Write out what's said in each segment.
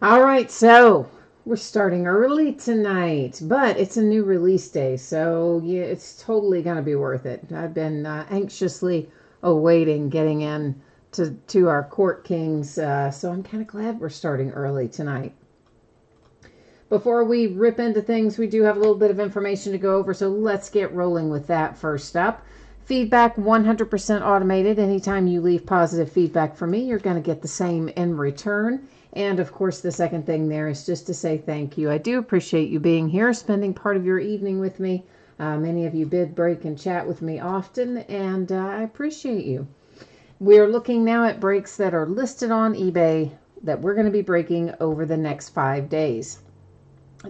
All right, so we're starting early tonight, but it's a new release day, so yeah, it's totally going to be worth it. I've been anxiously awaiting getting in to our Court Kings, so I'm kind of glad we're starting early tonight. Before we rip into things, we do have a little bit of information to go over, so let's get rolling with that first up. Feedback 100% automated. Anytime you leave positive feedback for me, you're going to get the same in return. And of course, the second thing there is just to say thank you. I do appreciate you being here, spending part of your evening with me. Many of you bid, break, and chat with me often, and I appreciate you. We're looking now at breaks that are listed on eBay that we're going to be breaking over the next 5 days.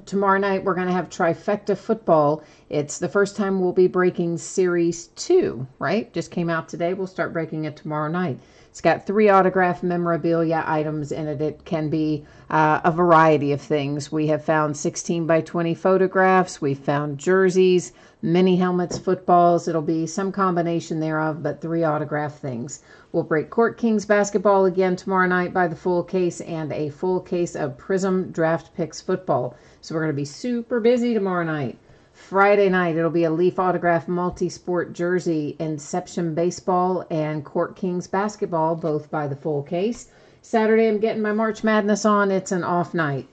Tomorrow night, we're going to have Trifecta Football. It's the first time we'll be breaking Series 2, right? Just came out today. We'll start breaking it tomorrow night. It's got 3 autographed memorabilia items in it. It can be a variety of things. We have found 16 by 20 photographs. We've found jerseys, mini helmets, footballs. It'll be some combination thereof, but 3 autographed things. We'll break Court Kings basketball again tomorrow night by the full case and a full case of Prism Draft Picks football. So we're going to be super busy tomorrow night. Friday night, it'll be a Leaf Autograph multi-sport jersey, Inception Baseball, and Court Kings Basketball, both by the full case. Saturday, I'm getting my March Madness on. It's an off night.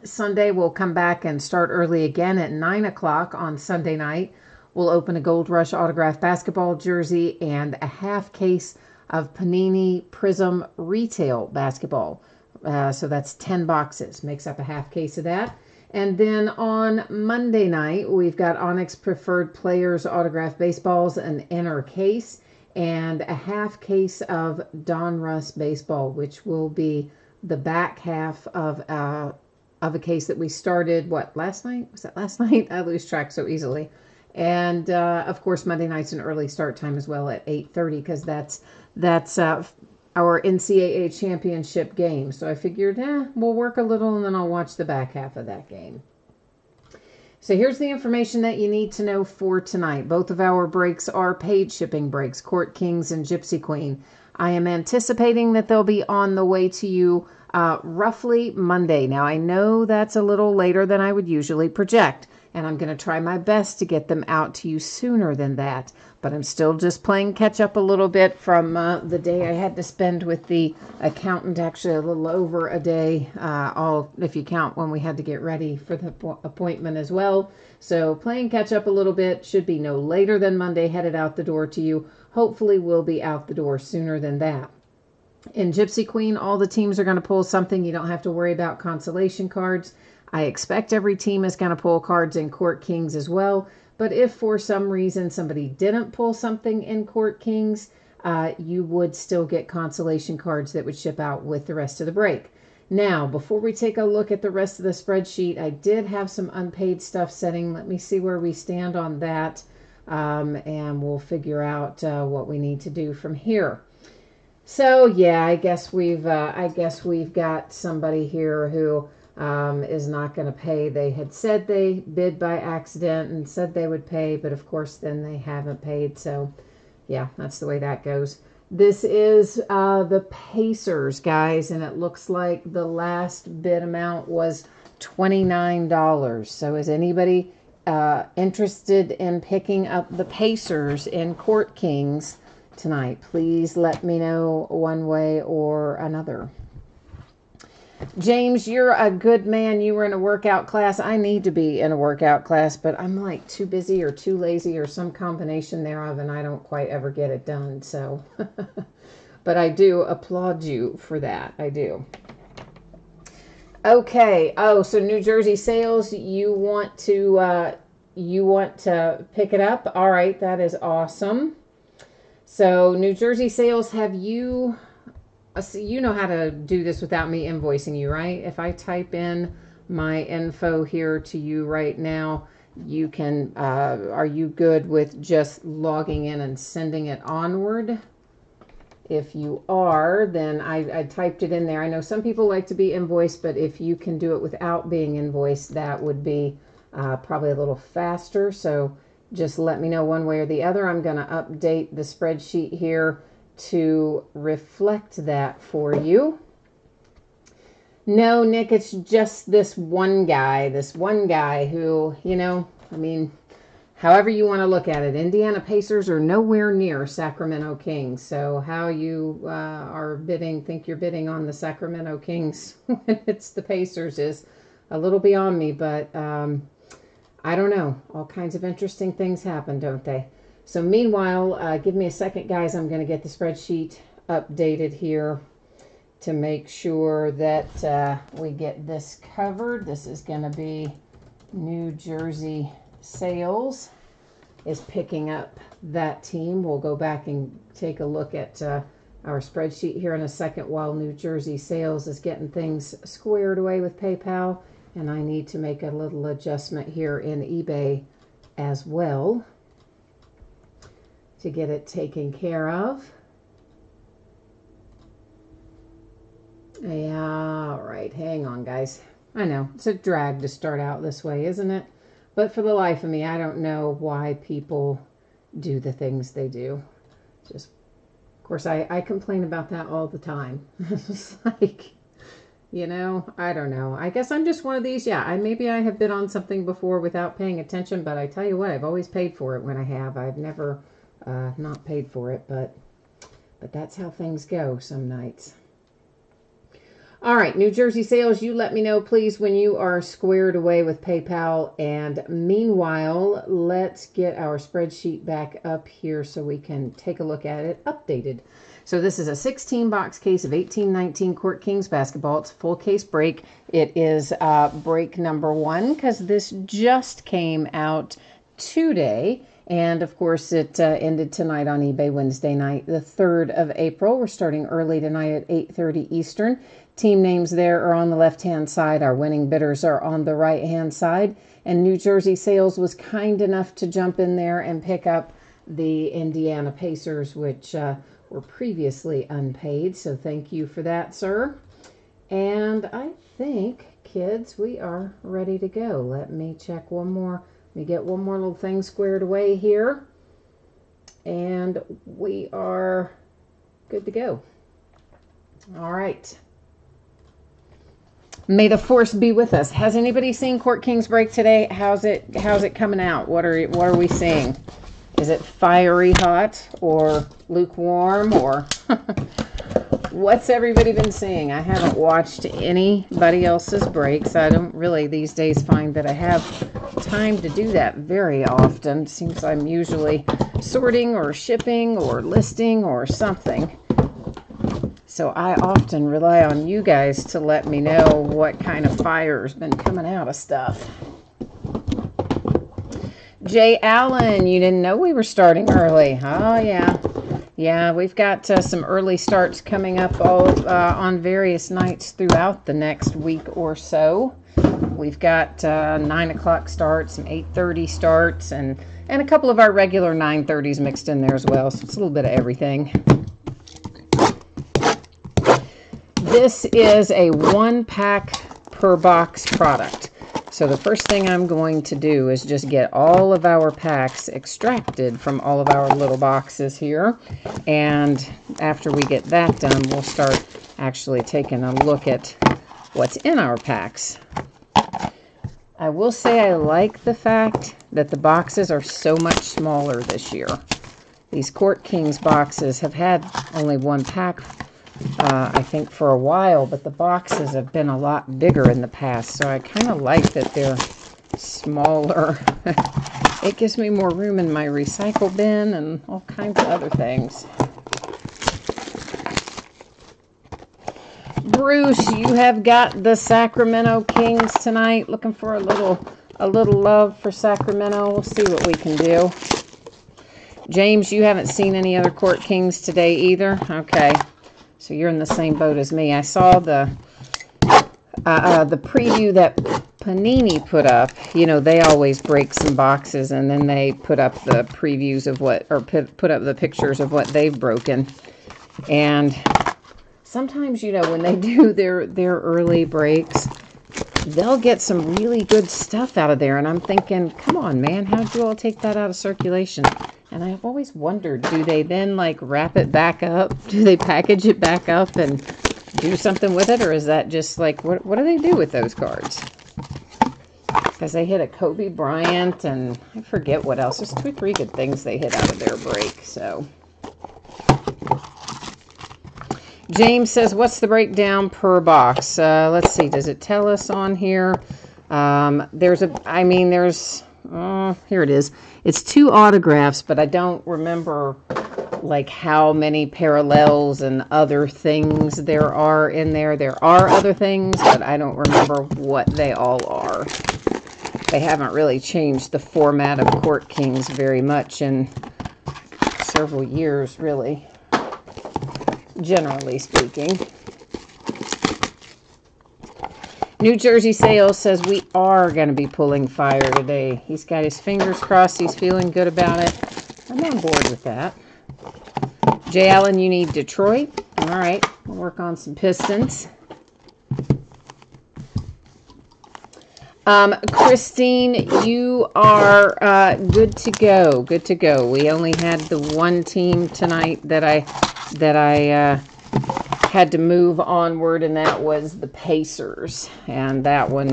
Sunday, we'll come back and start early again at 9 o'clock on Sunday night. We'll open a Gold Rush Autograph basketball jersey and a half case of Panini Prism Retail Basketball. So that's 10 boxes, makes up a half case of that. And then on Monday night, we've got Onyx Preferred Players Autograph Baseballs, an inner case, and a half case of Donruss Baseball, which will be the back half of a case that we started, last night? Was that last night? I lose track so easily. And, of course, Monday night's an early start time as well at 8:30 because that's our NCAA championship game. So I figured, we'll work a little and then I'll watch the back half of that game. So here's the information that you need to know for tonight. Both of our breaks are paid shipping breaks, Court Kings and Gypsy Queen. I am anticipating that they'll be on the way to you roughly Monday. Now, I know that's a little later than I would usually project, and I'm going to try my best to get them out to you sooner than that. But I'm still just playing catch up a little bit from the day I had to spend with the accountant, actually a little over a day, all if you count when we had to get ready for the appointment as well. So playing catch up a little bit, should be no later than Monday, headed out the door to you. Hopefully we'll be out the door sooner than that. In Gypsy Queen, all the teams are going to pull something. You don't have to worry about consolation cards. I expect every team is going to pull cards in Court Kings as well. But if for some reason somebody didn't pull something in Court Kings, you would still get consolation cards that would ship out with the rest of the break. Now, before we take a look at the rest of the spreadsheet, I did have some unpaid stuff setting. Let me see where we stand on that, and we'll figure out what we need to do from here. So yeah, I guess we've got somebody here who is not going to pay. They had said they bid by accident and said they would pay, but of course then they haven't paid. So yeah, that's the way that goes. This is the Pacers, guys, and it looks like the last bid amount was $29. So is anybody interested in picking up the Pacers in Court Kings tonight? Please let me know one way or another. James, you're a good man. You were in a workout class. I need to be in a workout class, but I'm like too busy or too lazy or some combination thereof, and I don't quite ever get it done. So, but I do applaud you for that. I do. Okay. Oh, so New Jersey sales, you want to pick it up? All right. That is awesome. So New Jersey sales, have you... So you know how to do this without me invoicing you, right? If I type in my info here to you right now, you can, are you good with just logging in and sending it onward? If you are, then I typed it in there. I know some people like to be invoiced, but if you can do it without being invoiced, that would be probably a little faster. So just let me know one way or the other. I'm going to update the spreadsheet here to reflect that for you. No, Nick, it's just this one guy who, I mean, however you want to look at it, Indiana Pacers are nowhere near Sacramento Kings. So how you think you're bidding on the Sacramento Kings when it's the Pacers is a little beyond me, but I don't know. All kinds of interesting things happen, don't they? So meanwhile, give me a second, guys. I'm going to get the spreadsheet updated here to make sure that we get this covered. This is going to be New Jersey Sales is picking up that team. We'll go back and take a look at our spreadsheet here in a second while New Jersey Sales is getting things squared away with PayPal. And I need to make a little adjustment here in eBay as well to get it taken care of. Yeah, all right. Hang on, guys. I know it's a drag to start out this way, isn't it? But for the life of me, I don't know why people do the things they do. Just, of course, I complain about that all the time. It's like, I don't know. I guess I'm just one of these. Yeah, maybe I have bid on something before without paying attention, but I tell you what, I've always paid for it when I have. I've never not paid for it, but that's how things go some nights. All right, New Jersey Sales, you let me know, please, when you are squared away with PayPal. And meanwhile, let's get our spreadsheet back up here so we can take a look at it updated. So this is a 16-box case of 18-19 Court Kings basketball. It's a full case break. It is break number 1 because this just came out today. And, of course, it ended tonight on eBay Wednesday night, the 3rd of April. We're starting early tonight at 8:30 Eastern. Team names there are on the left-hand side. Our winning bidders are on the right-hand side. And New Jersey Sales was kind enough to jump in there and pick up the Indiana Pacers, which were previously unpaid. So thank you for that, sir. And I think, kids, we are ready to go. Let me check one more. Let me get one more little thing squared away here. And we are good to go. All right. May the force be with us. Has anybody seen Court Kings break today? How's it coming out? What are we seeing? Is it fiery hot or lukewarm or what's everybody been seeing? I haven't watched anybody else's breaks. I don't really these days find that I have time to do that very often. Seems I'm usually sorting or shipping or listing or something. So I often rely on you guys to let me know what kind of fire's been coming out of stuff. Jay Allen, you didn't know we were starting early. Oh, yeah. Yeah, we've got some early starts coming up all on various nights throughout the next week or so. We've got 9 o'clock starts, some 8:30 starts, and a couple of our regular 9:30s mixed in there as well. So it's a little bit of everything. This is a 1-pack per box product. So the first thing I'm going to do is just get all of our packs extracted from all of our little boxes here. And after we get that done, we'll start actually taking a look at what's in our packs. I will say I like the fact that the boxes are so much smaller this year. These Court Kings boxes have had only 1 pack I think for a while, but the boxes have been a lot bigger in the past, so I kind of like that they're smaller. It gives me more room in my recycle bin and all kinds of other things. Bruce, you have got the Sacramento Kings tonight. Looking for a little love for Sacramento. We'll see what we can do. James, you haven't seen any other Court Kings today either? Okay. So you're in the same boat as me. I saw the preview that Panini put up. You know, they always break some boxes and then they put up the previews of what, or put up the pictures of what they've broken. And sometimes, you know, when they do their early breaks, they'll get some really good stuff out of there. And I'm thinking, come on, man, how'd you all take that out of circulation? And I've always wondered, do they then like wrap it back up? Do they package it back up and do something with it, or is that just like, what do they do with those cards? Because they hit a Kobe Bryant, and I forget what else. There's 2 or 3 good things they hit out of their break. So James says, what's the breakdown per box? Let's see. Does it tell us on here? Here it is. It's 2 autographs, but I don't remember like how many parallels and other things there are in there. There are other things, but I don't remember what they all are. They haven't really changed the format of Court Kings very much in several years, really, generally speaking. New Jersey Sales says we are going to be pulling fire today. He's got his fingers crossed. He's feeling good about it. I'm on board with that. Jay Allen, you need Detroit. All right, we'll work on some Pistons. Christine, you are good to go. Good to go. We only had the one team tonight that I had to move onward, and that was the Pacers. And that one,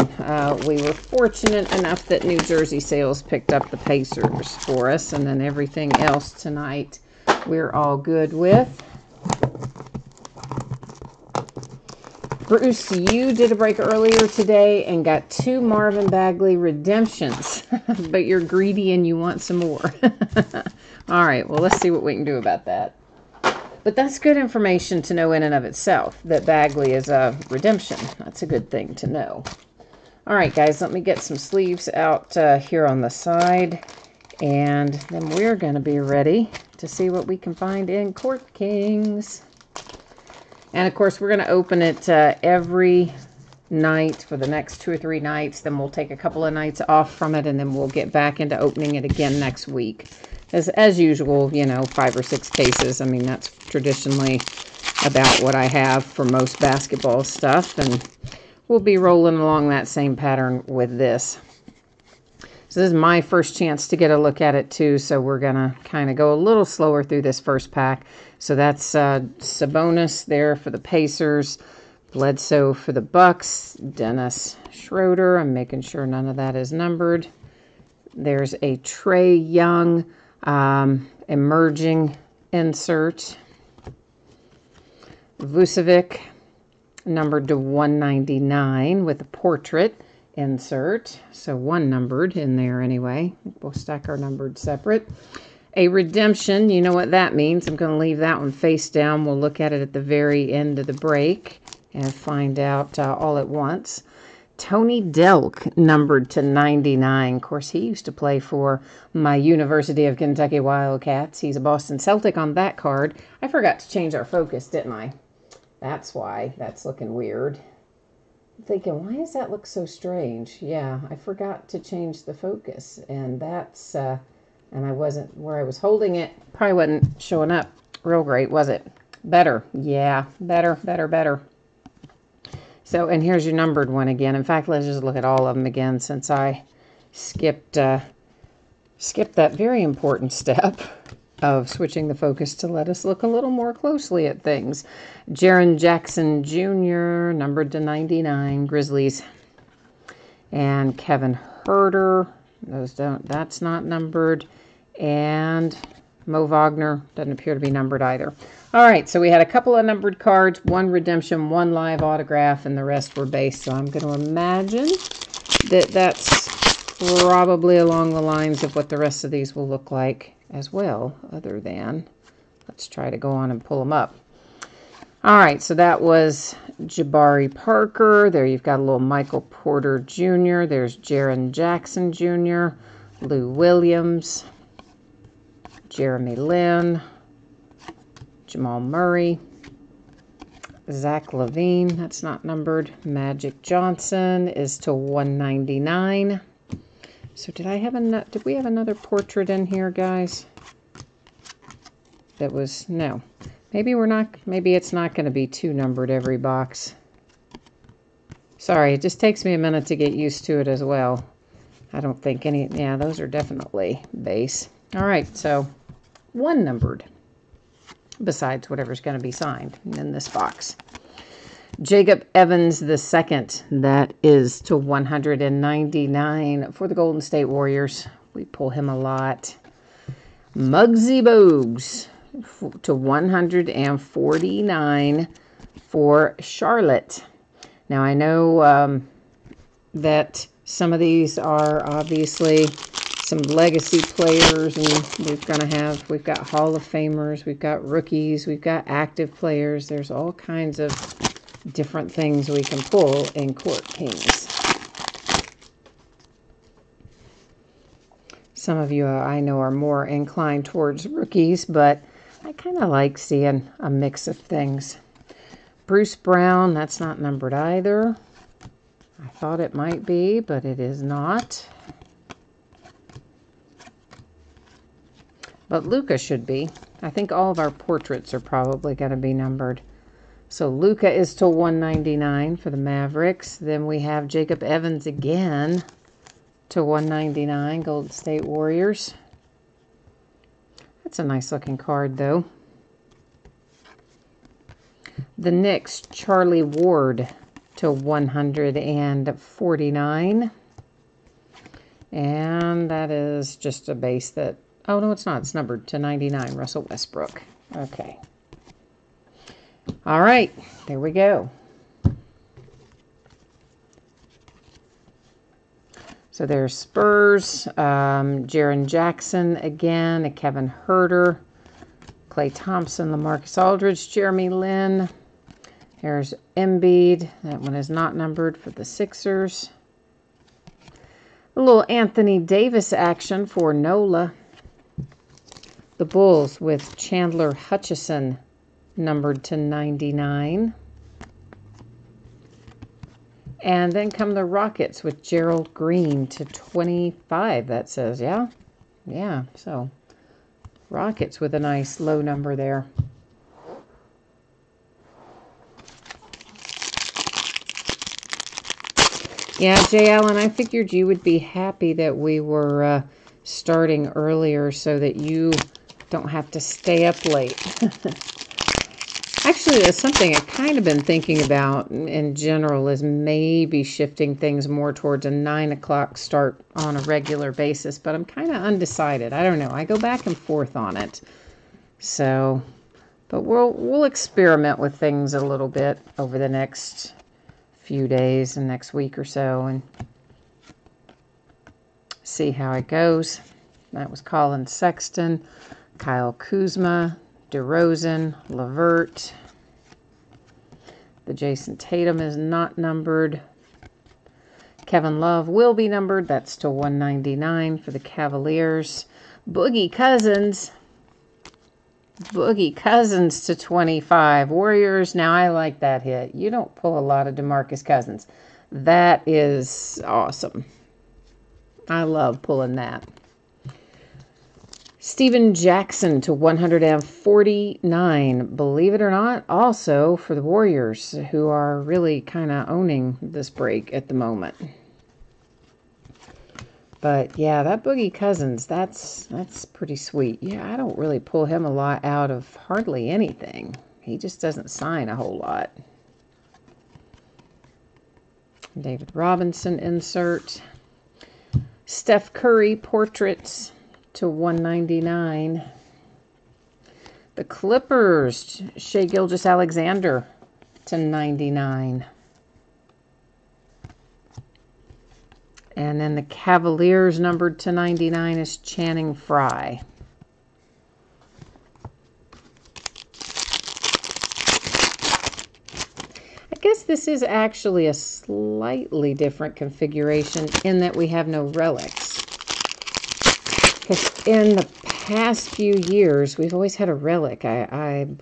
we were fortunate enough that New Jersey Sales picked up the Pacers for us, and then everything else tonight we're all good with. Bruce, you did a break earlier today and got 2 Marvin Bagley redemptions, but you're greedy and you want some more. All right, well, let's see what we can do about that. But that's good information to know in and of itself, that Bagley is a redemption. That's a good thing to know. All right, guys, let me get some sleeves out here on the side, and then we're going to be ready to see what we can find in Court Kings. And, of course, we're going to open it every night for the next 2 or 3 nights. Then we'll take a couple of nights off from it, and then we'll get back into opening it again next week. As usual, 5 or 6 cases. I mean, that's traditionally about what I have for most basketball stuff. And we'll be rolling along that same pattern with this. So this is my first chance to get a look at it too, so we're going to kind of go a little slower through this first pack. So that's Sabonis there for the Pacers, Bledsoe for the Bucks, Dennis Schroeder. I'm making sure none of that is numbered. There's a Trae Young emerging insert. Vucevic, numbered to 199 with a portrait insert, so 1 numbered in there anyway. We'll stack our numbered separate. A redemption, you know what that means. I'm going to leave that one face down. We'll look at it at the very end of the break and find out all at once. Tony Delk, numbered to 99. Of course, he used to play for my University of Kentucky Wildcats. He's a Boston Celtic on that card. I forgot to change our focus, didn't I? That's why that's looking weird. Thinking, why does that look so strange? Yeah, I forgot to change the focus, and that's and I wasn't where I was holding it. Probably wasn't showing up real great, was it? Better. Yeah, better. So, and here's your numbered one again. In fact, let's just look at all of them again, since I skipped that very important step of switching the focus to let us look a little more closely at things. Jaren Jackson Jr., numbered to 99, Grizzlies. And Kevin Huerter, that's not numbered. And Mo Wagner doesn't appear to be numbered either. All right, so we had a couple of numbered cards, 1 redemption, 1 live autograph, and the rest were base. So I'm going to imagine that that's probably along the lines of what the rest of these will look like as well, other than, let's try to go on and pull them up. All right, so that was Jabari Parker. There you've got a little Michael Porter Jr. There's Jaren Jackson Jr., Lou Williams, Jeremy Lin, Jamal Murray, Zach LaVine, that's not numbered. Magic Johnson is to 199. So did we have another portrait in here, guys? That was, no. Maybe it's not going to be 2 numbered every box. Sorry, it just takes me a minute to get used to it as well. I don't think yeah, those are definitely base. All right, so 1 numbered, besides whatever's going to be signed in this box. Jacob Evans II, that is to 199 for the Golden State Warriors. We pull him a lot. Muggsy Bogues to 149 for Charlotte. Now I know that some of these are obviously some legacy players, and we've got Hall of Famers, we've got rookies, we've got active players. There's all kinds of different things we can pull in Court Kings. Some of you I know are more inclined towards rookies, but I kind of like seeing a mix of things. Bruce Brown, that's not numbered either. I thought it might be, but it is not. But Luka should be. I think all of our portraits are probably going to be numbered. So Luka is to 199 for the Mavericks. Then we have Jacob Evans again to 199, Golden State Warriors. That's a nice looking card, though. The Knicks, Charlie Ward to 149. And that is just a base that, oh no, it's not. It's numbered to 99, Russell Westbrook. Okay. All right, there we go. So there's Spurs, Jaren Jackson again, a Kevin Huerter, Klay Thompson, LaMarcus Aldridge, Jeremy Lin. Here's Embiid. That one is not numbered for the Sixers. A little Anthony Davis action for NOLA. The Bulls with Chandler Hutchison, numbered to 99. And then come the Rockets with Gerald Green to 25, that says, yeah? Yeah, so Rockets with a nice low number there. Yeah, Jay Allen, I figured you would be happy that we were starting earlier so that you don't have to stay up late. Actually, that's something I've kind of been thinking about in general, is maybe shifting things more towards a 9 o'clock start on a regular basis, but I'm kind of undecided. I don't know. I go back and forth on it. So, but we'll experiment with things a little bit over the next few days and next week or so and see how it goes. That was Colin Sexton, Kyle Kuzma, DeRozan, LeVert. The Jason Tatum is not numbered. Kevin Love will be numbered. That's to 199 for the Cavaliers. Boogie Cousins. Boogie Cousins to 25. Warriors. Now, I like that hit. You don't pull a lot of DeMarcus Cousins. That is awesome. I love pulling that. Steven Jackson to 149, believe it or not, also for the Warriors, who are really kind of owning this break at the moment. But yeah, that Boogie Cousins, that's pretty sweet. Yeah, I don't really pull him a lot out of hardly anything. He just doesn't sign a whole lot. David Robinson insert. Steph Curry portraits to 199. The Clippers, Shai Gilgeous-Alexander to 99. And then the Cavaliers numbered to 99 is Channing Frye. I guess this is actually a slightly different configuration in that we have no relics. Because in the past few years, we've always had a relic. I'm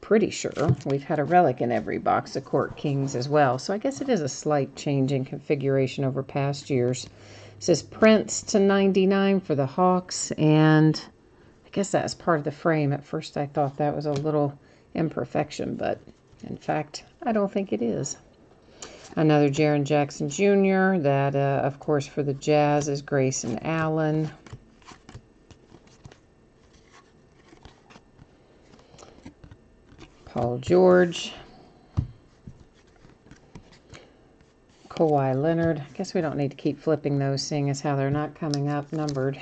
pretty sure we've had a relic in every box of Court Kings as well. So I guess it is a slight change in configuration over past years. It says Prince to 99 for the Hawks. And I guess that's part of the frame. At first I thought that was a little imperfection, but in fact, I don't think it is. Another Jaren Jackson Jr. That, of course, for the Jazz is Grayson Allen. Paul George. Kawhi Leonard. I guess we don't need to keep flipping those, seeing as how they're not coming up numbered.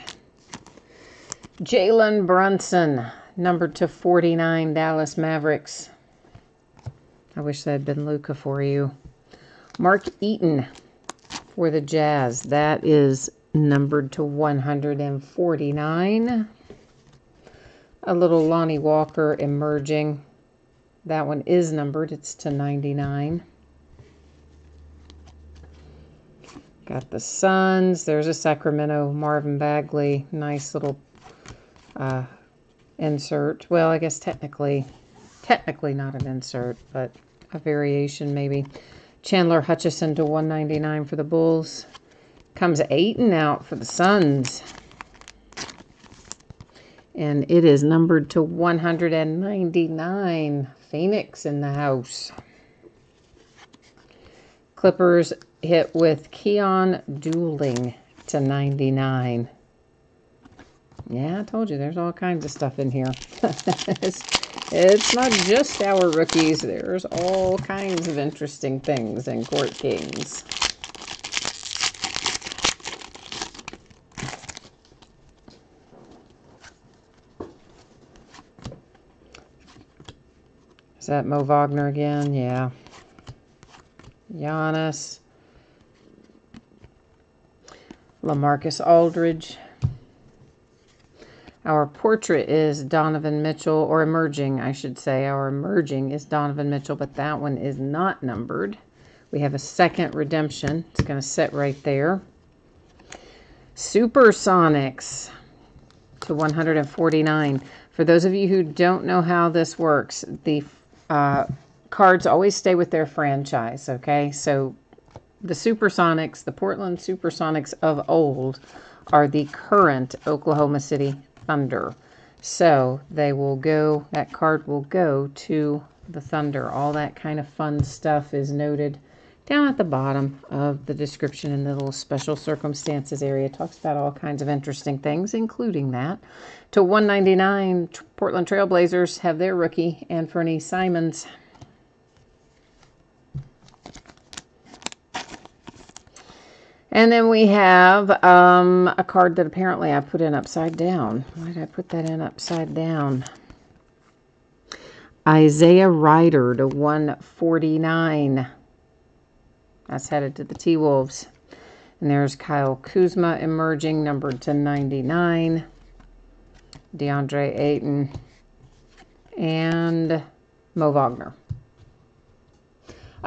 Jalen Brunson, numbered to 49, Dallas Mavericks. I wish that had been Luka for you. Mark Eaton for the Jazz. That is numbered to 149. A little Lonnie Walker emerging. That one is numbered. It's to 99. Got the Suns. There's a Sacramento Marvin Bagley. Nice little insert. Well, I guess technically not an insert, but a variation maybe. Chandler Hutchison to 199 for the Bulls. Comes Ayton out for the Suns. And it is numbered to 199. Phoenix in the house. Clippers hit with Keon Dooling to 99. Yeah, I told you, there's all kinds of stuff in here. It's not just our rookies. There's all kinds of interesting things in Court Kings. Is that Mo Wagner again? Yeah. Giannis. LaMarcus Aldridge. Our portrait is Donovan Mitchell, or emerging, I should say. Our emerging is Donovan Mitchell, but that one is not numbered. We have a second redemption. It's going to sit right there. Supersonics to 149. For those of you who don't know how this works, the cards always stay with their franchise, okay? So the Supersonics, the Portland Supersonics of old, are the current Oklahoma City Thunder. So they will go, that card will go to the Thunder. All that kind of fun stuff is noted down at the bottom of the description in the little special circumstances area. It talks about all kinds of interesting things, including that. To 199, Portland Trailblazers have their rookie, Anfernee Simons. And then we have a card that apparently I put in upside down. Why did I put that in upside down? Isaiah Rider to 149. That's headed to the T-Wolves. And there's Kyle Kuzma emerging, numbered to 99. DeAndre Ayton. And Mo Wagner.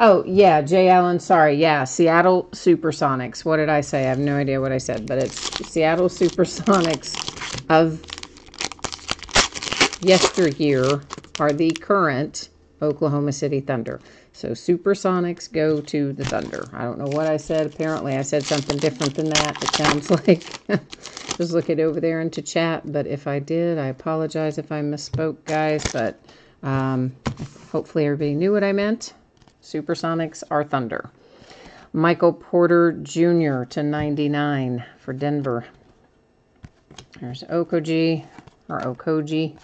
Oh, yeah, Jay Allen, sorry. Yeah, Seattle Supersonics. What did I say? I have no idea what I said, but it's Seattle Supersonics of yesteryear are the current Oklahoma City Thunder. So Supersonics go to the Thunder. I don't know what I said. Apparently I said something different than that. It sounds like. Just look it over there into chat. But if I did, I apologize if I misspoke, guys. But hopefully everybody knew what I meant. Supersonics are Thunder. Michael Porter Jr. to 99 for Denver. There's Okogie, or Okogie.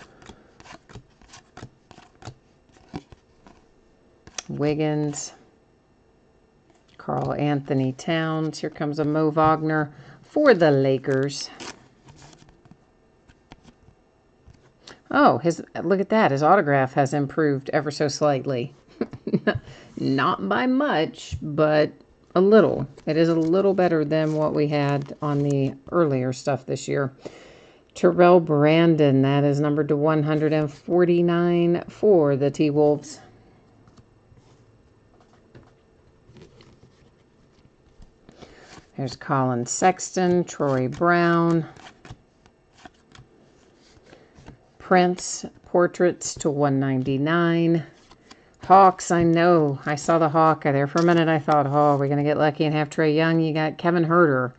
Wiggins. Karl Anthony Towns. Here comes a Mo Wagner for the Lakers. Oh, look at that. His autograph has improved ever so slightly. Not by much, but a little. It is a little better than what we had on the earlier stuff this year. Terrell Brandon, that is numbered to 149 for the T-Wolves. There's Colin Sexton, Troy Brown. Prince, portraits to 199. Hawks, I know. I saw the Hawk there for a minute. I thought, oh, we're going to get lucky and have Trae Young. You got Kevin Huerter.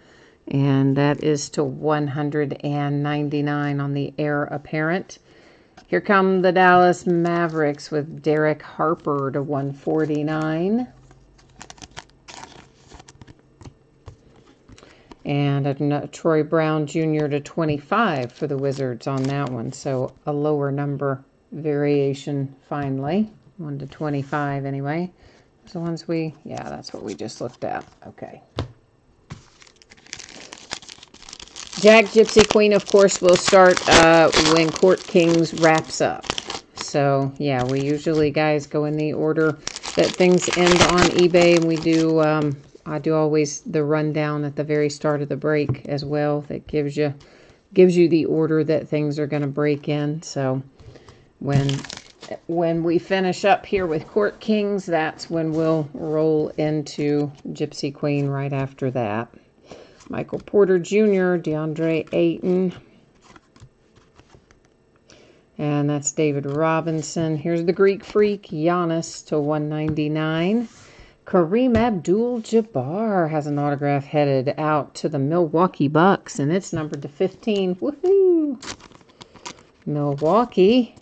And that is to 199 on the heir apparent. Here come the Dallas Mavericks with Derek Harper to 149. And a Troy Brown Jr. to 25 for the Wizards on that one. So a lower number variation finally. 1 to 25 anyway. The ones yeah, that's what we just looked at. Okay. Jack, Gypsy, Queen, of course, will start when Court Kings wraps up. So, yeah, we usually, guys, go in the order that things end on eBay. And we do, I do always the rundown at the very start of the break as well. That gives you the order that things are going to break in. So, when we finish up here with Court Kings, that's when we'll roll into Gypsy Queen right after that. Michael Porter Jr., DeAndre Ayton. And that's David Robinson. Here's the Greek Freak, Giannis to 199. Kareem Abdul-Jabbar has an autograph headed out to the Milwaukee Bucks, and it's numbered to 15. Woohoo! Milwaukee.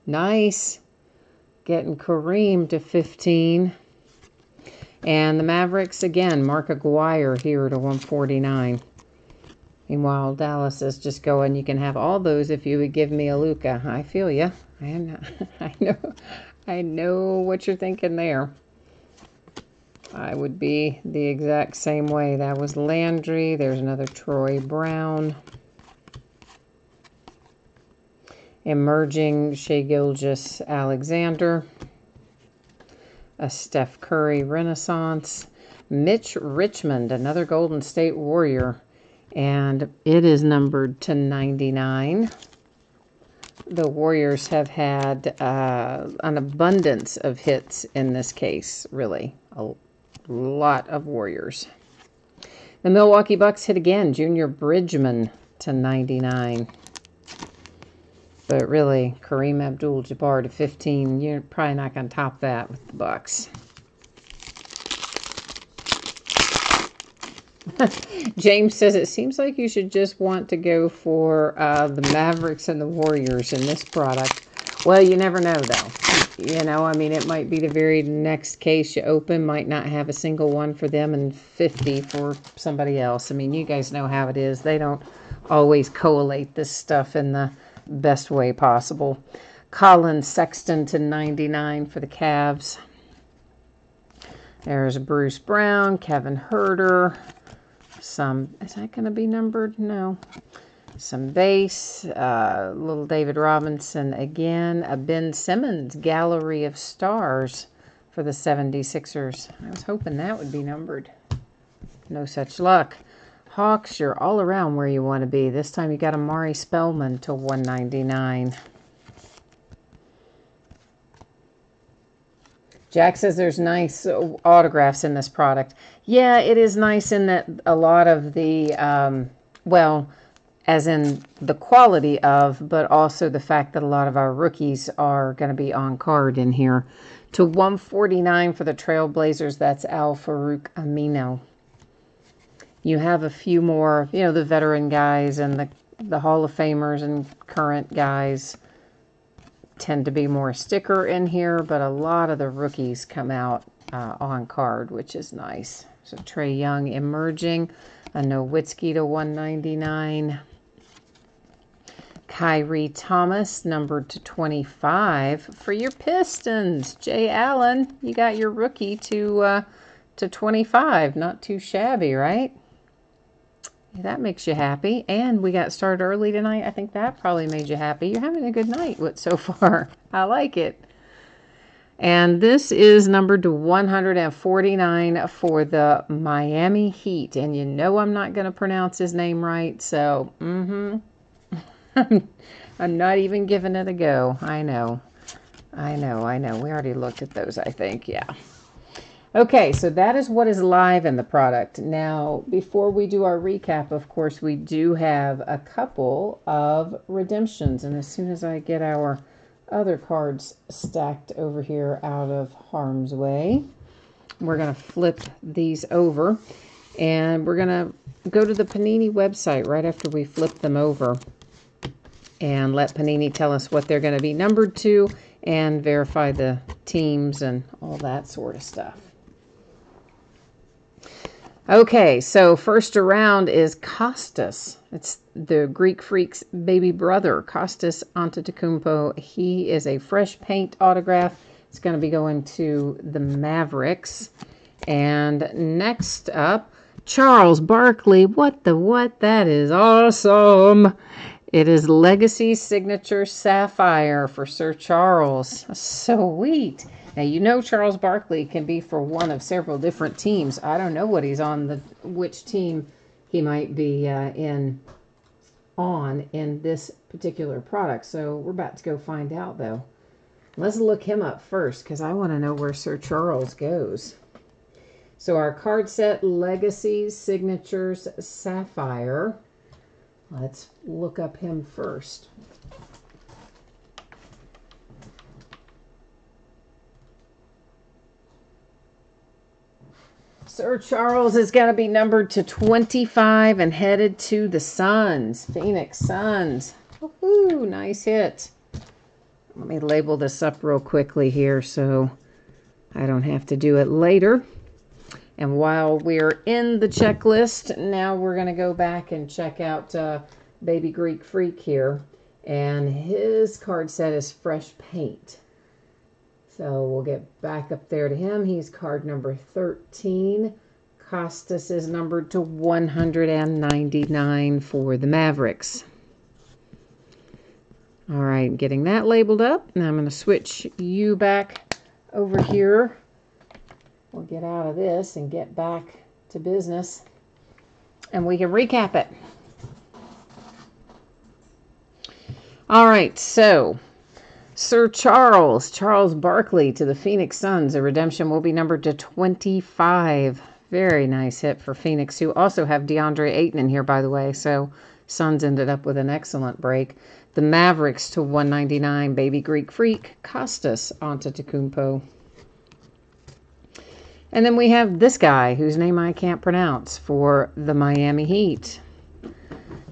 Nice. Getting Kareem to 15. And the Mavericks, again, Mark Aguirre here to 149. Meanwhile, Dallas is just going, you can have all those if you would give me a Luka. I feel you. I know what you're thinking there. I would be the exact same way. That was Landry. There's another Troy Brown. Emerging Shai Gilgeous-Alexander. A Steph Curry Renaissance. Mitch Richmond, another Golden State Warrior. And it is numbered to 99. The Warriors have had an abundance of hits in this case, really. A lot of Warriors. The Milwaukee Bucks hit again. Junior Bridgman to 99. But really, Kareem Abdul-Jabbar to 15, you're probably not going to top that with the Bucks. James says, it seems like you should just want to go for the Mavericks and the Warriors in this product. Well, you never know, though. You know, I mean, it might be the very next case you open, might not have a single one for them and 50 for somebody else. I mean, you guys know how it is. They don't always collate this stuff in the best way possible. Colin Sexton to 99 for the Cavs. There's Bruce Brown, Kevin Huerter. Is that going to be numbered? No. Some base. Little David Robinson again. A Ben Simmons Gallery of Stars for the 76ers. I was hoping that would be numbered. No such luck. Hawks, you're all around where you want to be. This time you got Amari Spellman to 199. Jack says there's nice autographs in this product. Yeah, it is nice in that a lot of the, well, as in the quality of, but also the fact that a lot of our rookies are going to be on card in here. To 149 for the Trailblazers, that's Al-Farouq Amino. You have a few more, you know, the veteran guys and the Hall of Famers and current guys tend to be more sticker in here, but a lot of the rookies come out on card, which is nice. So Trae Young emerging, a Nowitzki to 199. Kyrie Thomas, numbered to 25 for your Pistons. Jay Allen, you got your rookie to 25. Not too shabby, right? That makes you happy. And we got started early tonight. I think that probably made you happy. You're having a good night so far. I like it. And this is numbered to 149 for the Miami Heat. And you know I'm not going to pronounce his name right. So, I'm not even giving it a go. I know. We already looked at those, I think. Yeah. Okay, so that is what is live in the product. Now, before we do our recap, of course, we do have a couple of redemptions. And as soon as I get our other cards stacked over here out of harm's way, we're going to flip these over. And we're going to go to the Panini website right after we flip them over and let Panini tell us what they're going to be numbered to and verify the teams and all that sort of stuff. Okay, so first around is Kostas. It's the Greek Freak's baby brother, Kostas Antetokounmpo. He is a fresh paint autograph It's going to be going to the Mavericks. And next up, Charles Barkley. What? That is awesome. It is Legacy Signature Sapphire for Sir Charles. Sweet. Now, you know Charles Barkley can be for one of several different teams. I don't know what he's on, which team he might be in this particular product. So we're about to go find out, though. Let's look him up first because I want to know where Sir Charles goes. So our card set, Legacy Signatures Sapphire. Let's look up him first. Sir Charles is going to be numbered to 25 and headed to the Suns, Phoenix Suns. Woohoo, nice hit. Let me label this up real quickly here so I don't have to do it later. And while we're in the checklist, now we're going to go back and check out Baby Greek Freak here. And his card set is Fresh Paint. So we'll get back up there to him. He's card number 13. Costas is numbered to 199 for the Mavericks. All right, getting that labeled up. Now I'm going to switch you back over here. We'll get out of this and get back to business. And we can recap it. All right, so Sir Charles Barkley to the Phoenix Suns. The redemption will be numbered to 25. Very nice hit for Phoenix, who also have DeAndre Ayton in here, by the way. So Suns ended up with an excellent break. The Mavericks to 199. Baby Greek Freak, Costas Antetokounmpo. And then we have this guy, whose name I can't pronounce, for the Miami Heat.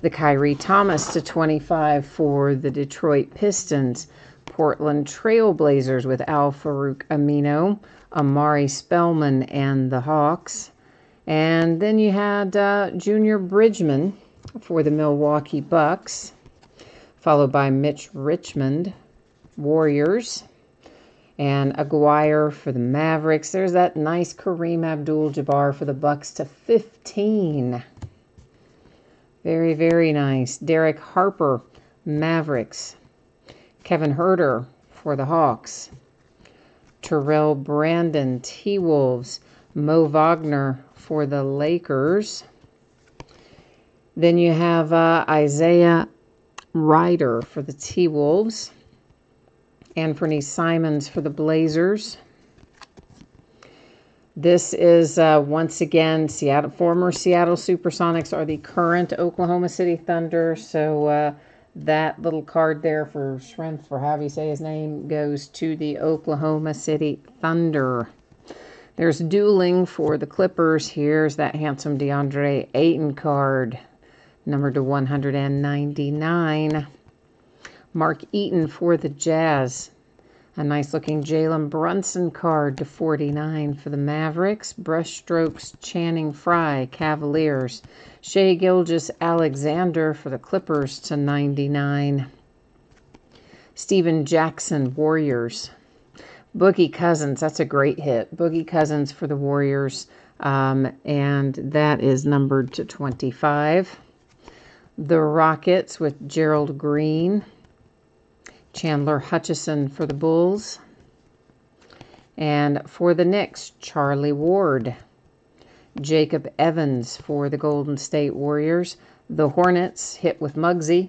The Kyrie Thomas to 25 for the Detroit Pistons. Portland Trailblazers with Al-Farouq Amino, Amari Spellman, and the Hawks. And then you had Junior Bridgman for the Milwaukee Bucks, followed by Mitch Richmond, Warriors. And Aguirre for the Mavericks. There's that nice Kareem Abdul-Jabbar for the Bucks to 15. Very, very nice. Derek Harper, Mavericks. Kevin Huerter for the Hawks. Terrell Brandon, T-Wolves. Mo Wagner for the Lakers. Then you have Isaiah Ryder for the T-Wolves. Anthony Simons for the Blazers. This is, once again, former Seattle Supersonics are the current Oklahoma City Thunder. So that little card there for Shrimp, or however you say his name, goes to the Oklahoma City Thunder. There's dueling for the Clippers. Here's that handsome DeAndre Ayton card, numbered to 199. Mark Eaton for the Jazz. A nice-looking Jalen Brunson card to 49 for the Mavericks. Brushstrokes Channing Frye, Cavaliers. Shai Gilgeous-Alexander for the Clippers to 99. Steven Jackson, Warriors. Boogie Cousins, that's a great hit. Boogie Cousins for the Warriors, and that is numbered to 25. The Rockets with Gerald Green. Chandler Hutchison for the Bulls. And for the Knicks, Charlie Ward. Jacob Evans for the Golden State Warriors. The Hornets hit with Muggsy.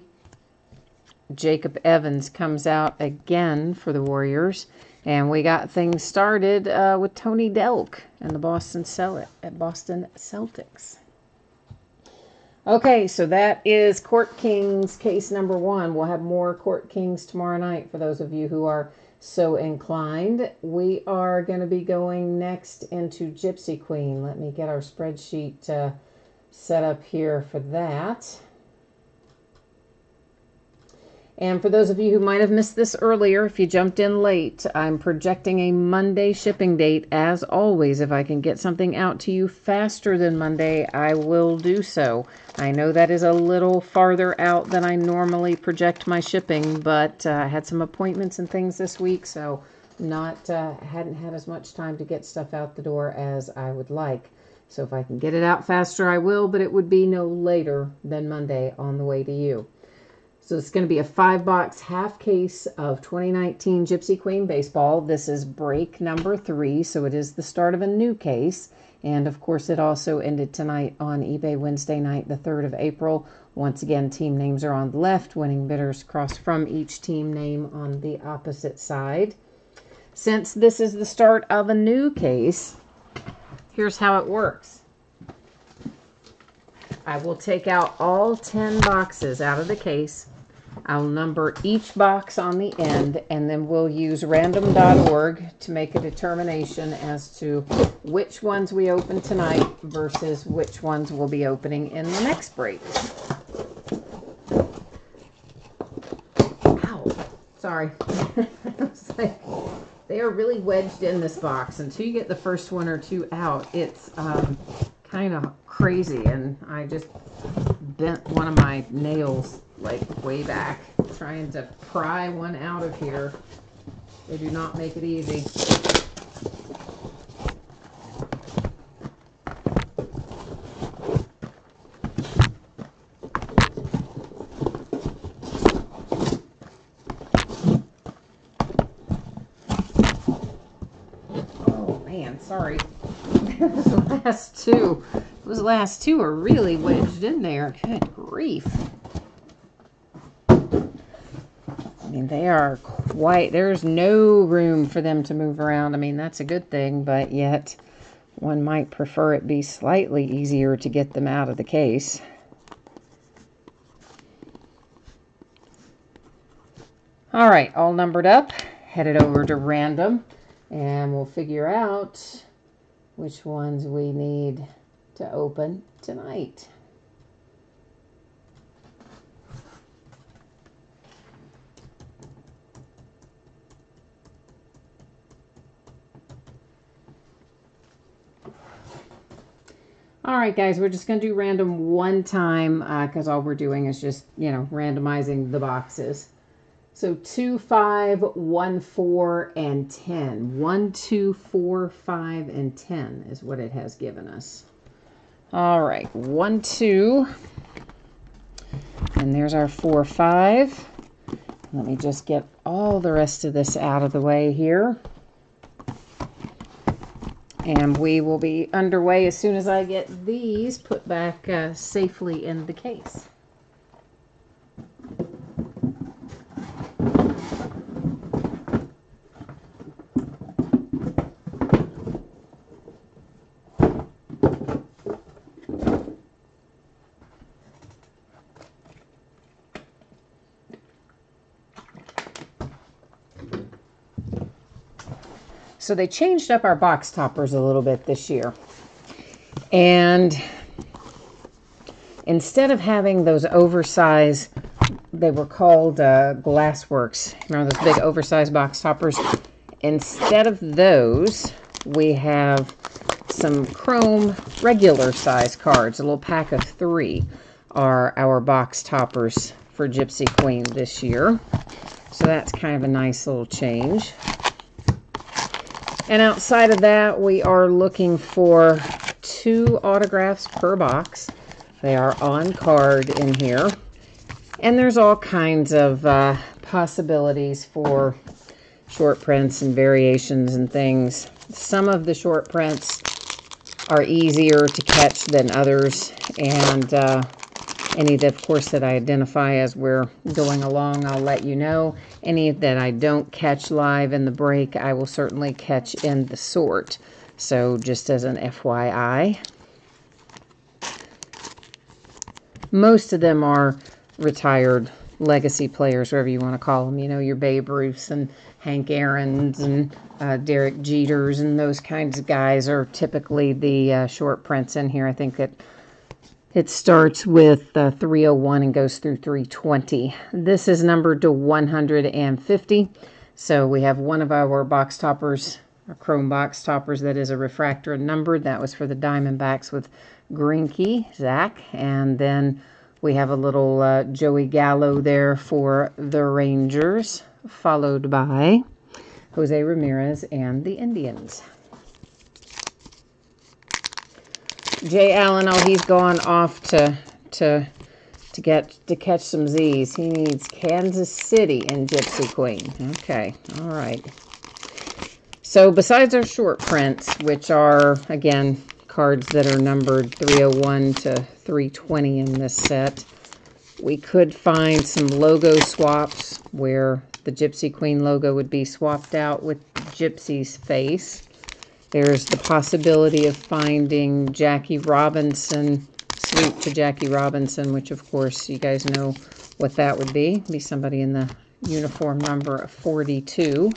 Jacob Evans comes out again for the Warriors. And we got things started with Tony Delk and the Boston Celtics. Okay, so that is Court Kings case number 1. We'll have more Court Kings tomorrow night for those of you who are so inclined. We are going to be going next into Gypsy Queen. Let me get our spreadsheet set up here for that. And for those of you who might have missed this earlier, if you jumped in late, I'm projecting a Monday shipping date. As always, if I can get something out to you faster than Monday, I will do so. I know that is a little farther out than I normally project my shipping, but I had some appointments and things this week, so hadn't had as much time to get stuff out the door as I would like. So if I can get it out faster, I will, but it would be no later than Monday on the way to you. So it's going to be a 5-box half case of 2019 Gypsy Queen Baseball. This is break number 3, so it is the start of a new case. And of course, it also ended tonight on eBay Wednesday night, the 3rd of April. Once again, team names are on the left, winning bidders cross from each team name on the opposite side. Since this is the start of a new case, here's how it works. I will take out all 10 boxes out of the case. I'll number each box on the end, and then we'll use random.org to make a determination as to which ones we open tonight versus which ones we'll be opening in the next break. Ow. Sorry. They are really wedged in this box. Until you get the first one or two out, it's kind of crazy, and I just bent one of my nails like way back trying to pry one out of here. They do not make it easy. Oh man, sorry. Those last two are really wedged in there. Good grief. I mean, they are quite, there's no room for them to move around. I mean, that's a good thing, but yet one might prefer it be slightly easier to get them out of the case. All right, all numbered up, headed over to random, and we'll figure out which ones we need to open tonight. All right, guys, we're just going to do random one time because all we're doing is just, randomizing the boxes. So 2, 5, 1, 4, and 10. 1, 2, 4, 5, and 10 is what it has given us. All right, 1, 2. And there's our 4, 5. Let me just get all the rest of this out of the way here. And we will be underway as soon as I get these put back safely in the case. So they changed up our box toppers a little bit this year. And instead of having those oversized, they were called Glassworks. Remember those big oversized box toppers? Instead of those, we have some chrome regular size cards. A little pack of 3 are our box toppers for Gypsy Queen this year. So that's kind of a nice little change. And outside of that, we are looking for 2 autographs per box. They are on card in here. And there's all kinds of possibilities for short prints and variations and things. Some of the short prints are easier to catch than others. And any that, of course, that I identify as we're going along, I'll let you know. Any that I don't catch live in the break, I will certainly catch in the sort. So just as an FYI. Most of them are retired legacy players, whatever you want to call them. You know, your Babe Ruths and Hank Aaron's and Derek Jeters and those kinds of guys are typically the short prints in here. I think that it starts with 301 and goes through 320. This is numbered to 150. So we have one of our box toppers, our chrome box toppers, that is a refractor numbered. That was for the Diamondbacks with Greinke, Zach. And then we have a little Joey Gallo there for the Rangers, followed by Jose Ramirez and the Indians. Jay Allen, oh, he's gone off to catch some Z's. He needs Kansas City and Gypsy Queen. Okay, all right. So besides our short prints, which are, again, cards that are numbered 301 to 320 in this set, we could find some logo swaps where the Gypsy Queen logo would be swapped out with Gypsy's face. There's the possibility of finding Jackie Robinson, Sweep to Jackie Robinson, which of course you guys know what that would be. It'd be somebody in the uniform number 42.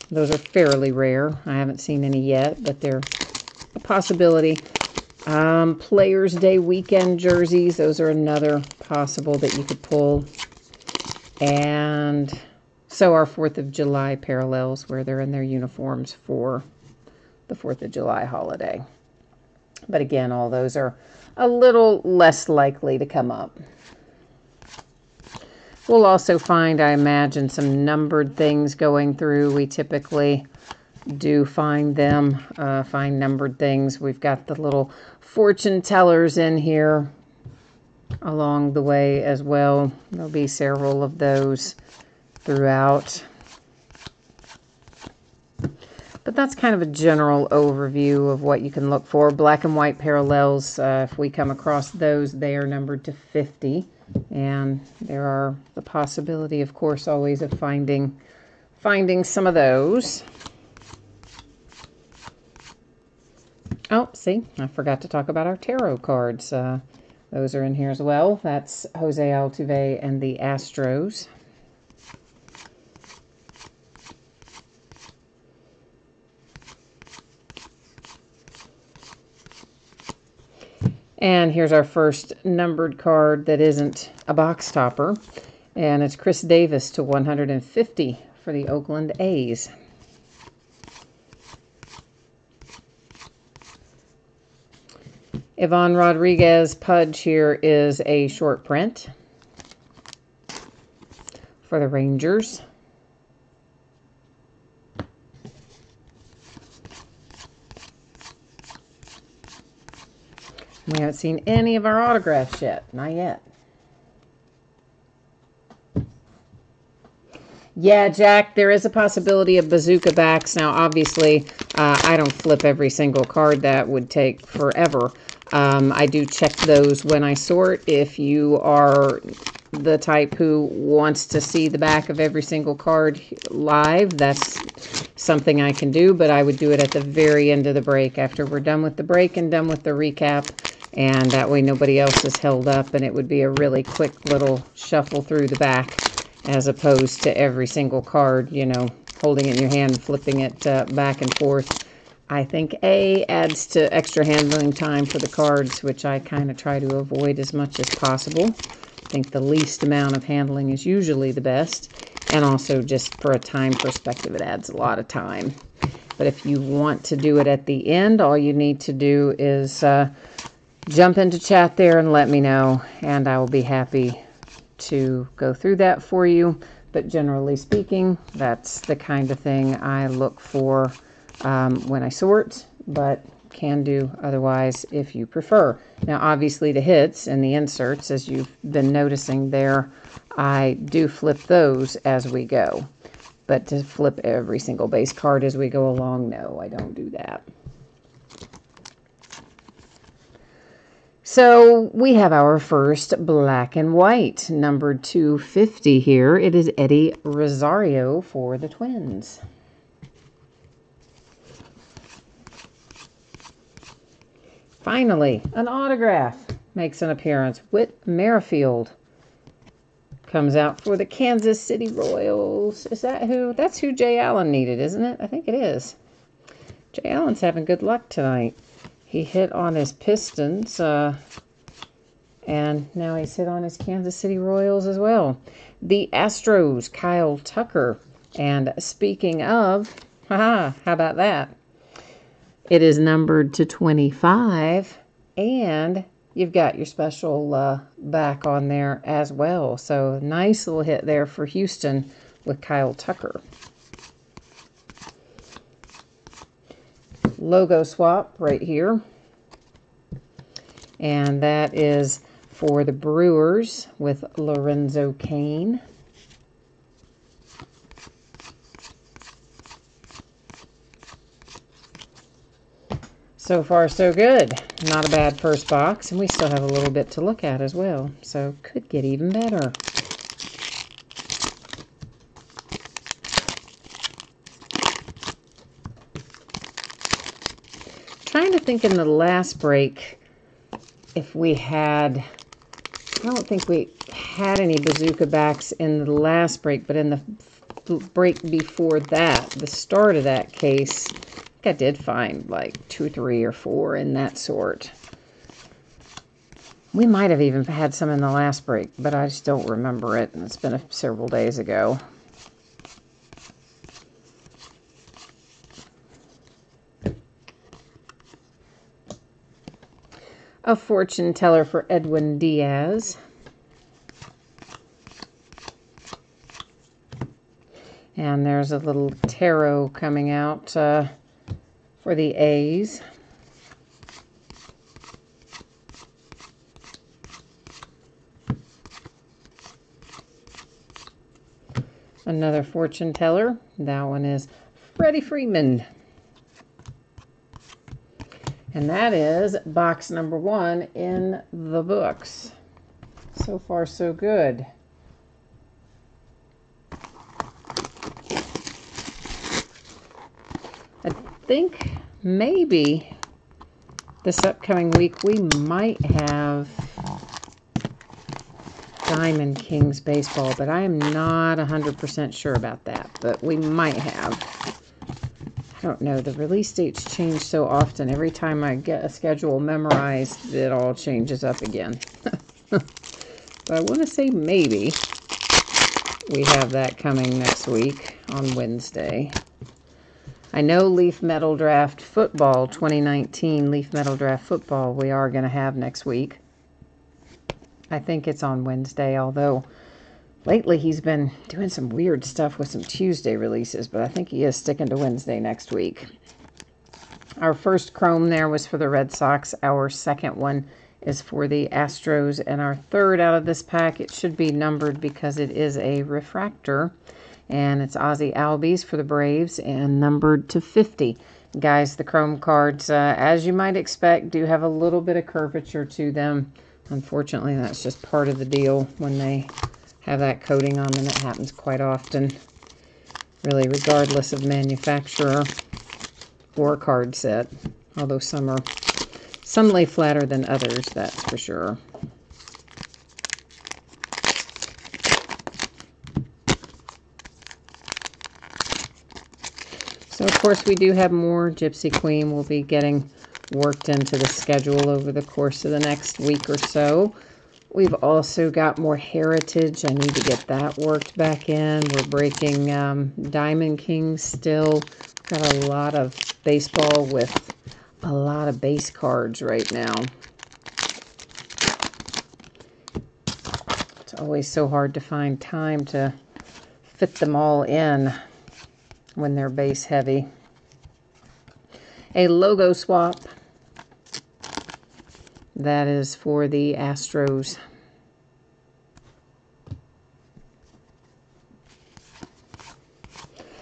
Those are fairly rare. I haven't seen any yet, but they're a possibility. Players Day weekend jerseys, those are another possible that you could pull. And so our 4th of July parallels where they're in their uniforms for the 4th of July holiday. But again, all those are a little less likely to come up. We'll also find, I imagine, some numbered things going through. We typically do find them, find numbered things. We've got the little fortune tellers in here along the way as well. There'll be several of those throughout. But that's kind of a general overview of what you can look for. Black and white parallels, if we come across those, they are numbered to 50. And there are the possibility, of course, always of finding some of those. Oh, see, I forgot to talk about our tarot cards. Those are in here as well. That's Jose Altuve and the Astros. And here's our first numbered card that isn't a box topper. And it's Chris Davis to 150 for the Oakland A's. Ivan Rodriguez Pudge here is a short print for the Rangers. We haven't seen any of our autographs yet. Not yet. Yeah, Jack, there is a possibility of bazooka backs. Now, obviously, I don't flip every single card. That would take forever. I do check those when I sort. If you are the type who wants to see the back of every single card live, that's something I can do, but I would do it at the very end of the break after we're done with the break and done with the recap. And that way nobody else is held up, and it would be a really quick little shuffle through the back as opposed to every single card, you know, holding it in your hand, flipping it back and forth. I think A, adds to extra handling time for the cards, which I kind of try to avoid as much as possible. I think the least amount of handling is usually the best. And also just for a time perspective, it adds a lot of time. But if you want to do it at the end, all you need to do is jump into chat there and let me know, and I will be happy to go through that for you. But generally speaking, that's the kind of thing I look for when I sort, but can do otherwise if you prefer. Now, obviously, the hits and the inserts, as you've been noticing there, I do flip those as we go. But to flip every single base card as we go along, no, I don't do that. So we have our first black and white, numbered 250 here. It is Eddie Rosario for the Twins. Finally, an autograph makes an appearance. Whit Merrifield comes out for the Kansas City Royals. Is that who? That's who Jay Allen needed, isn't it? I think it is. Jay Allen's having good luck tonight. He hit on his Pistons, and now he's hit on his Kansas City Royals as well. The Astros, Kyle Tucker. And speaking of, how about that? It is numbered to 25, and you've got your special back on there as well. So nice little hit there for Houston with Kyle Tucker. logo swap right here. And that is for the Brewers with Lorenzo Cain. So far, so good. Not a bad first box, and we still have a little bit to look at as well, so could get even better. Trying to think in the last break if we had, I don't think we had any bazooka backs in the last break, but in the break before that, the start of that case, I did find like 2, 3, or 4 in that sort. We might have even had some in the last break, but I just don't remember it, and it's been several days ago. A fortune teller for Edwin Diaz. And there's a little tarot coming out for the A's. Another fortune teller. That one is Freddie Freeman. And that is box number 1 in the books. So far, so good. I think maybe this upcoming week we might have Diamond Kings baseball, but I am not 100% sure about that, but we might have. I don't know. The release dates change so often. Every time I get a schedule memorized, it all changes up again. But I want to say maybe we have that coming next week on Wednesday. I know Leaf Metal Draft Football, 2019 Leaf Metal Draft Football, we are going to have next week. I think it's on Wednesday, although lately he's been doing some weird stuff with some Tuesday releases, but I think he is sticking to Wednesday next week. Our first chrome there was for the Red Sox. Our second one is for the Astros, and our third out of this pack, it should be numbered because it is a refractor, and it's Ozzie Albies for the Braves and numbered to 50. Guys, the chrome cards, as you might expect, do have a little bit of curvature to them. Unfortunately, that's just part of the deal when they have that coating on them. It happens quite often, really, regardless of manufacturer or card set, although some lay flatter than others, that's for sure. So, of course, we do have more Gypsy Queen. We'll be getting worked into the schedule over the course of the next week or so. We've also got more Heritage. I need to get that worked back in. We're breaking Diamond Kings still. Got a lot of baseball with a lot of base cards right now. It's always so hard to find time to fit them all in when they're base heavy. A logo swap. That is for the Astros.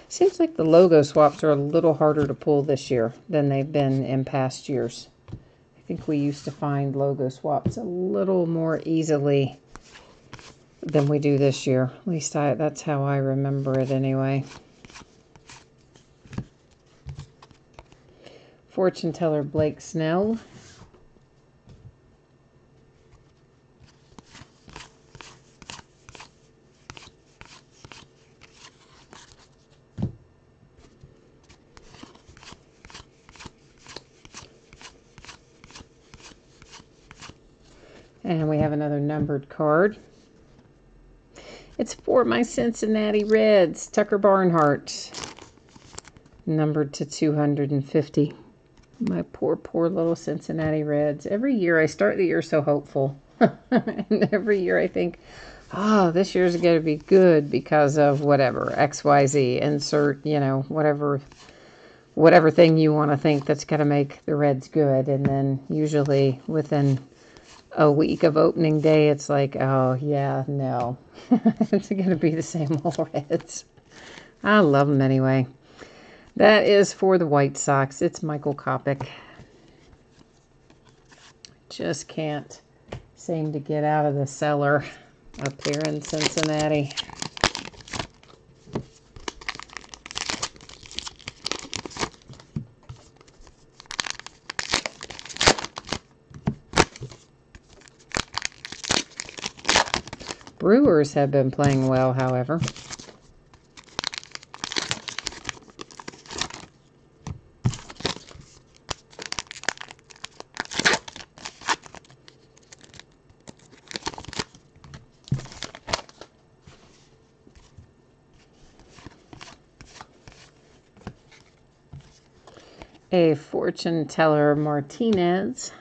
Seems like the logo swaps are a little harder to pull this year than they've been in past years. I think we used to find logo swaps a little more easily than we do this year. At least that's how I remember it anyway. Fortune teller Blake Snell. And we have another numbered card. It's for my Cincinnati Reds, Tucker Barnhart, numbered to 250. My poor, poor little Cincinnati Reds. Every year I start the year so hopeful. And every year I think, oh, this year's going to be good because of whatever, XYZ, insert, whatever whatever thing you want to think that's going to make the Reds good. And then usually within a week of opening day, it's like, oh, yeah, no. It's going to be the same old Reds. I love them anyway. That is for the White Sox. It's Michael Kopech. Just can't seem to get out of the cellar up here in Cincinnati. Brewers have been playing well, however. A fortune teller Martinez.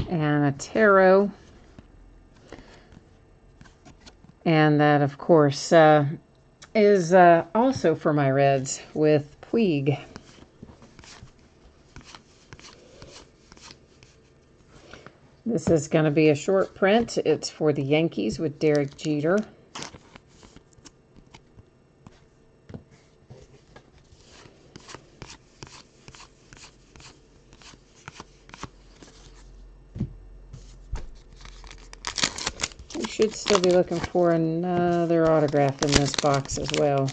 And a tarot. And that, of course, is also for my Reds with Puig. This is going to be a short print. It's for the Yankees with Derek Jeter. We should still be looking for another autograph in this box as well.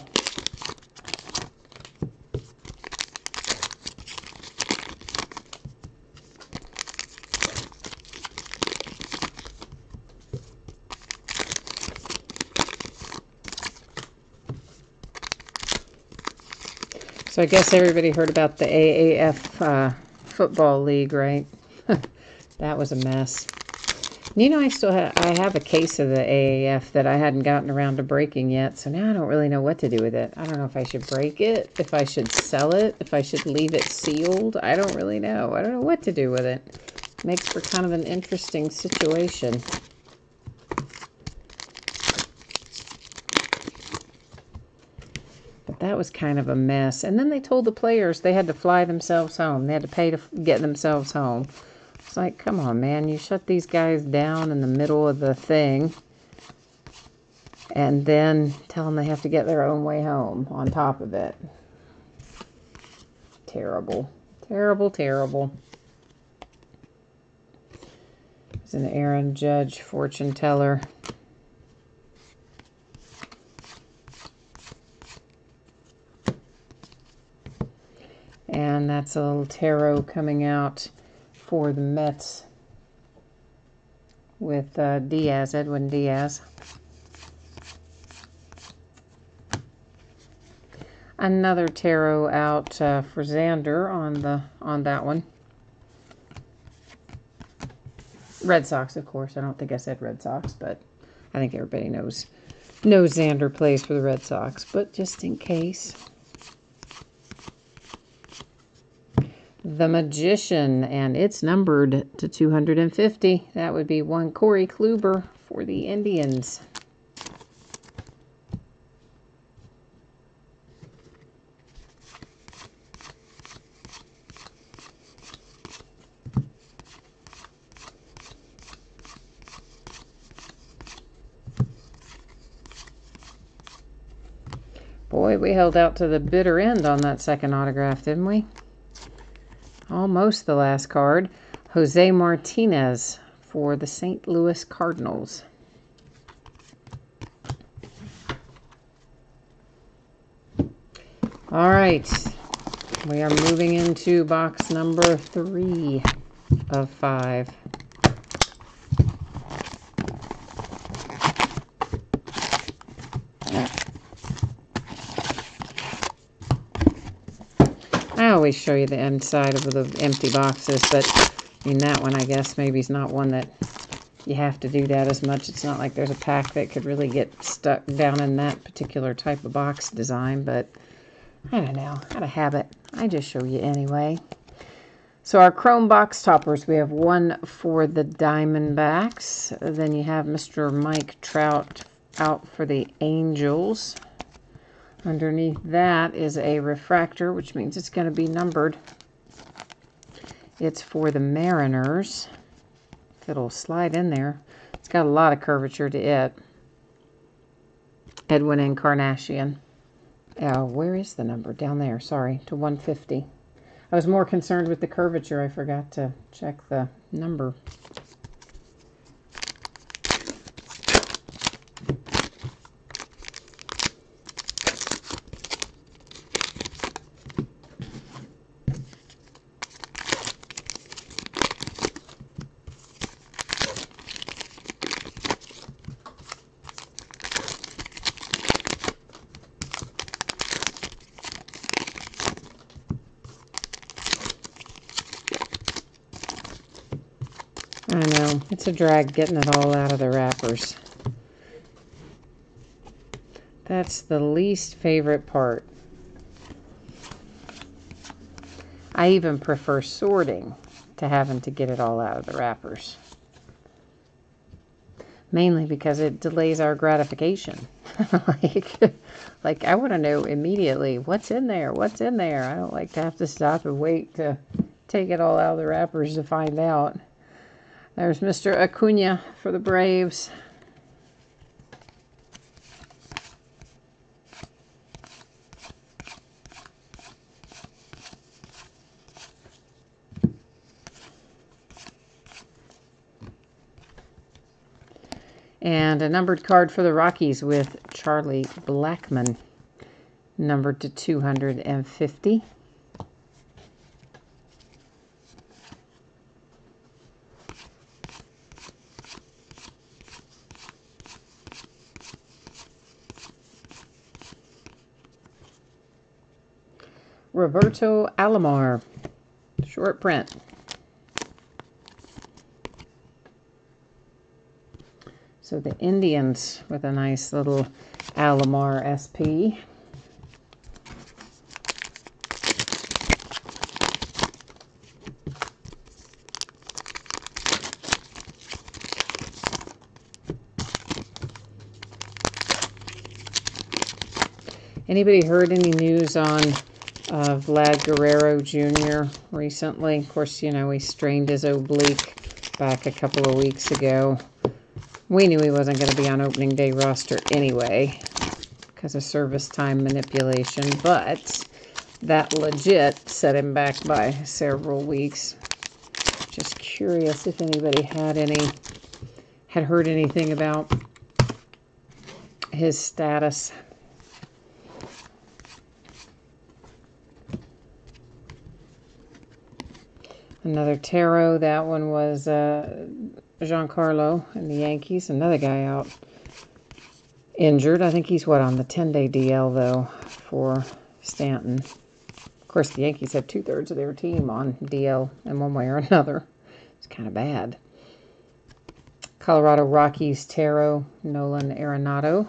So I guess everybody heard about the AAF football league, right? That was a mess. You know, I have a case of the AAF that I hadn't gotten around to breaking yet, so now I don't really know what to do with it. I don't know if I should break it, if I should sell it, if I should leave it sealed. I don't really know. I don't know what to do with it. Makes for kind of an interesting situation. But that was kind of a mess. And then they told the players they had to fly themselves home. They had to pay to get themselves home. It's like, come on, man. You shut these guys down in the middle of the thing and then tell them they have to get their own way home on top of it. Terrible. Terrible, terrible. It's an Aaron Judge fortune teller. And that's a little tarot coming out for the Mets with Diaz, Edwin Diaz. Another tarot out for Xander on that one. Red Sox, of course. I don't think I said Red Sox, but I think everybody knows Xander plays for the Red Sox, but just in case. The Magician, and it's numbered to 250. That would be one Corey Kluber for the Indians. Boy, we held out to the bitter end on that second autograph, didn't we? Almost the last card. Jose Martinez for the St. Louis Cardinals. All right. We are moving into box number 3 of 5. I always show you the inside of the empty boxes, but I mean, that one, I guess, maybe is not one that you have to do that as much. It's not like there's a pack that could really get stuck down in that particular type of box design, but I don't know, out of habit. I just show you anyway. So our chrome box toppers, we have one for the Diamondbacks. Then you have Mr. Mike Trout out for the Angels. Underneath that is a refractor, which means it's going to be numbered. It's for the Mariners. If it'll slide in there. It's got a lot of curvature to it. Edwin Encarnacion. Where is the number? Down there, sorry, to 150. I was more concerned with the curvature. I forgot to check the number. I know, it's a drag getting it all out of the wrappers. That's the least favorite part. I even prefer sorting to having to get it all out of the wrappers. Mainly because it delays our gratification. like I want to know immediately what's in there, what's in there. I don't like to have to stop and wait to take it all out of the wrappers to find out. There's Mr. Acuna for the Braves. And a numbered card for the Rockies with Charlie Blackmon, numbered to 250. Roberto Alomar, short print. So the Indians with a nice little Alomar SP. Anybody heard any news on Vlad Guerrero Jr. recently? Of course, you know, he strained his oblique back a couple of weeks ago. We knew he wasn't going to be on opening day roster anyway because of service time manipulation, but that legit set him back by several weeks. Just curious if anybody had heard anything about his status. Another tarot. That one was Giancarlo and the Yankees. Another guy out injured. I think he's, on the 10-day DL, though, for Stanton. Of course, the Yankees have 2/3 of their team on DL in one way or another. It's kind of bad. Colorado Rockies tarot, Nolan Arenado.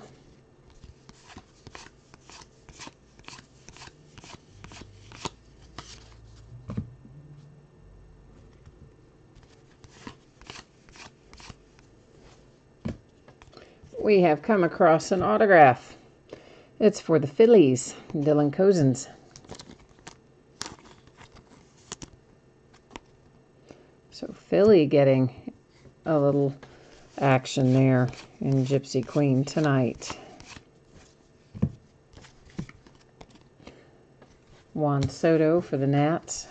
We have come across an autograph. It's for the Phillies, Dylan Cozens. So Philly getting a little action there in Gypsy Queen tonight. Juan Soto for the Nats.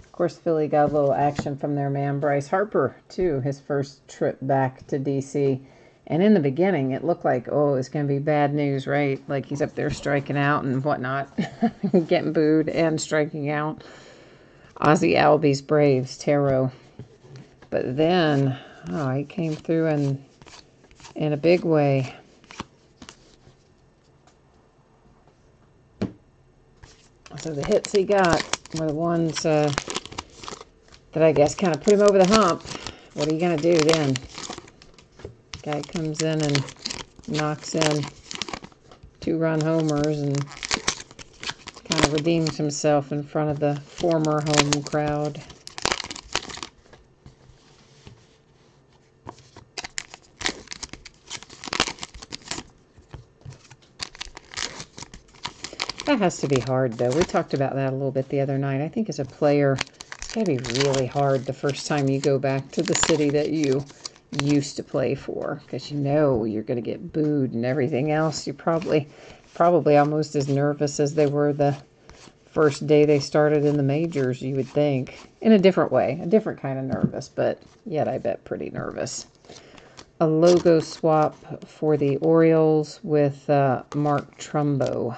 Of course, Philly got a little action from their man Bryce Harper, too, his first trip back to D.C. And in the beginning, it looked like, oh, it's going to be bad news, right? Like he's up there striking out and whatnot, getting booed and striking out. Ozzie Albies Braves, tarot. But then, he came through in a big way. So the hits he got were the ones that I guess kind of put him over the hump. What are you going to do then? Guy comes in and knocks in 2-run homers and kind of redeems himself in front of the former home crowd. That has to be hard, though. We talked about that a little bit the other night. I think as a player, it's got to be really hard the first time you go back to the city that you used to play for, because you know you're going to get booed and everything else. You're probably almost as nervous as they were the first day they started in the majors, you would think. In a different way, a different kind of nervous, but yet I bet pretty nervous. A logo swap for the Orioles with Mark Trumbo.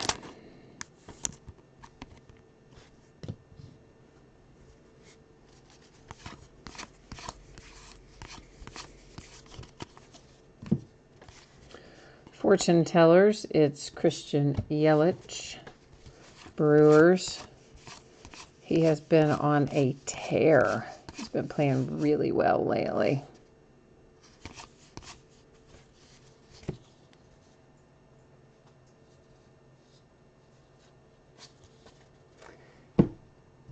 Fortune tellers, it's Christian Yelich. Brewers. He has been on a tear. He's been playing really well lately.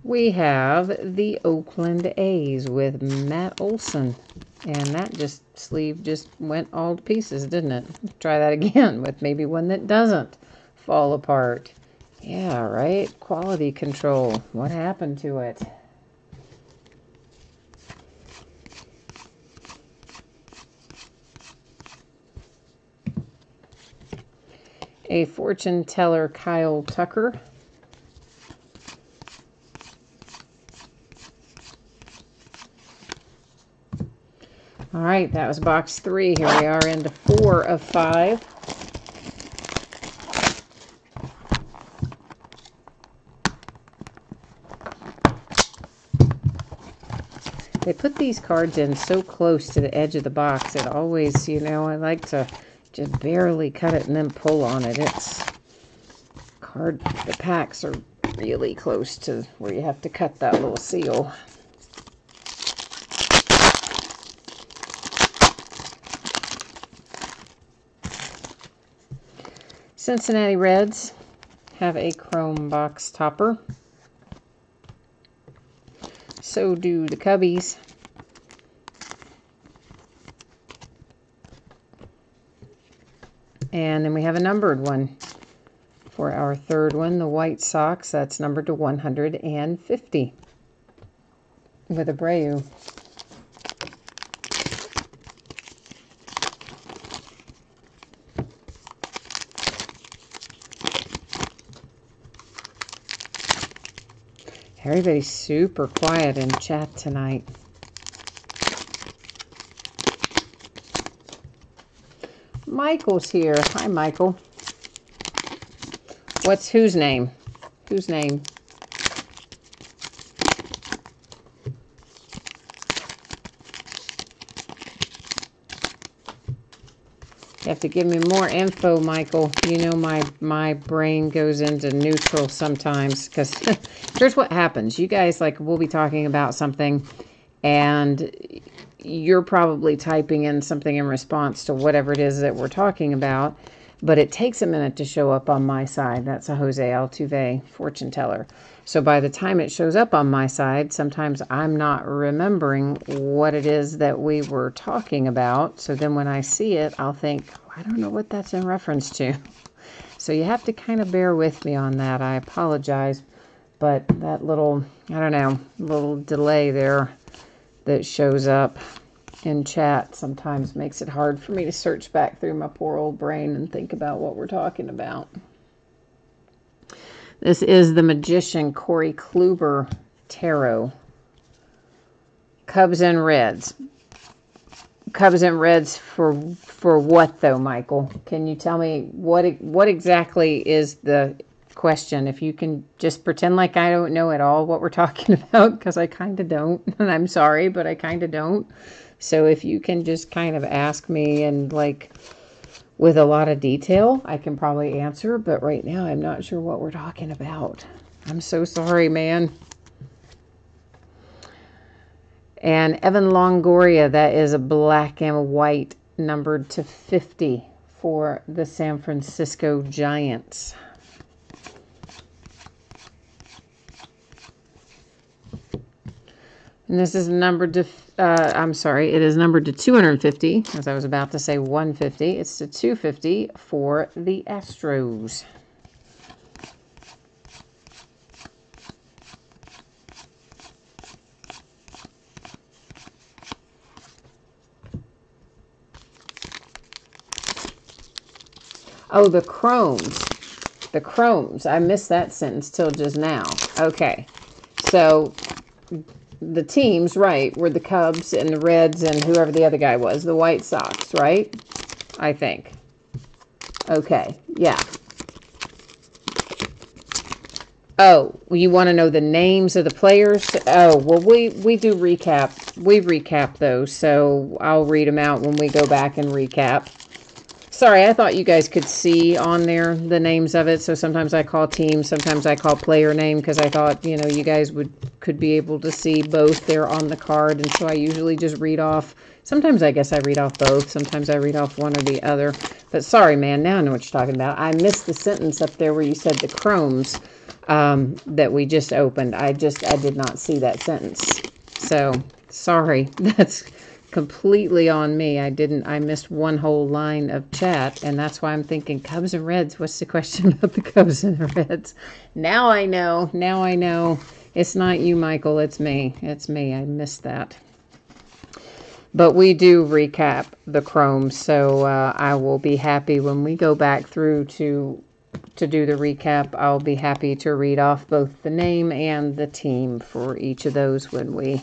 We have the Oakland A's with Matt Olson. And that sleeve just went all to pieces, didn't it? Try that again with maybe one that doesn't fall apart. Yeah, right? Quality control. What happened to it? A fortune teller, Kyle Tucker. All right, that was box 3. Here we are into 4 of 5. They put these cards in so close to the edge of the box. It always, I like to just barely cut it and then pull on it. The packs are really close to where you have to cut that little seal. Cincinnati Reds have a chrome box topper. So do the Cubbies. And then we have a numbered one for our third one, the White Sox. That's numbered to 150 with Abreu. Everybody's super quiet in chat tonight. Michael's here. Hi, Michael. Whose name? Whose name? You have to give me more info, Michael. You know my brain goes into neutral sometimes because here's what happens. You guys, we'll be talking about something and you're probably typing in something in response to whatever it is that we're talking about, but it takes a minute to show up on my side. That's a Jose Altuve fortune teller. So by the time it shows up on my side, sometimes I'm not remembering what it is that we were talking about. So then when I see it, I'll think, I don't know what that's in reference to. So you have to kind of bear with me on that. I apologize. But that little, little delay there that shows up in chat sometimes makes it hard for me to search back through my poor old brain and think about what we're talking about. This is the Magician Corey Kluber Tarot. Cubs and Reds. Cubs and Reds for what though, Michael? Can you tell me what exactly is the question? If you can just pretend like I don't know at all what we're talking about, because I kind of don't, and I'm sorry, but I kind of don't. So if you can just kind of ask me and with a lot of detail, I can probably answer, but right now I'm not sure what we're talking about. I'm so sorry, man. And Evan Longoria, that is a black and white, numbered to 50 for the San Francisco Giants. And this is numbered to, it is numbered to 250, as I was about to say 150. It's to 250 for the Astros. Oh, the Chromes. The Chromes. I missed that sentence till just now. Okay. So the teams, right, were the Cubs and the Reds and whoever the other guy was, the White Sox, right? I think. Okay, yeah. Oh, you want to know the names of the players? Oh, well, we do recap. We recap those, so I'll read them out when we go back and recap. Sorry, I thought you guys could see on there the names of it. So sometimes I call team, sometimes I call player name because I thought, you know, you guys could be able to see both there on the card. And so I usually just read off. Sometimes I guess I read off both. Sometimes I read off one or the other. But sorry, man, now I know what you're talking about. I missed the sentence up there where you said the Chromes that we just opened. I did not see that sentence. So sorry, that's completely on me. I missed one whole line of chat, and that's why I'm thinking Cubs and Reds. What's the question about the Cubs and the Reds? Now I know. Now I know. It's not you, Michael. It's me. It's me. I missed that. But we do recap the Chromes, so I will be happy when we go back through to do the recap. I'll be happy to read off both the name and the team for each of those when we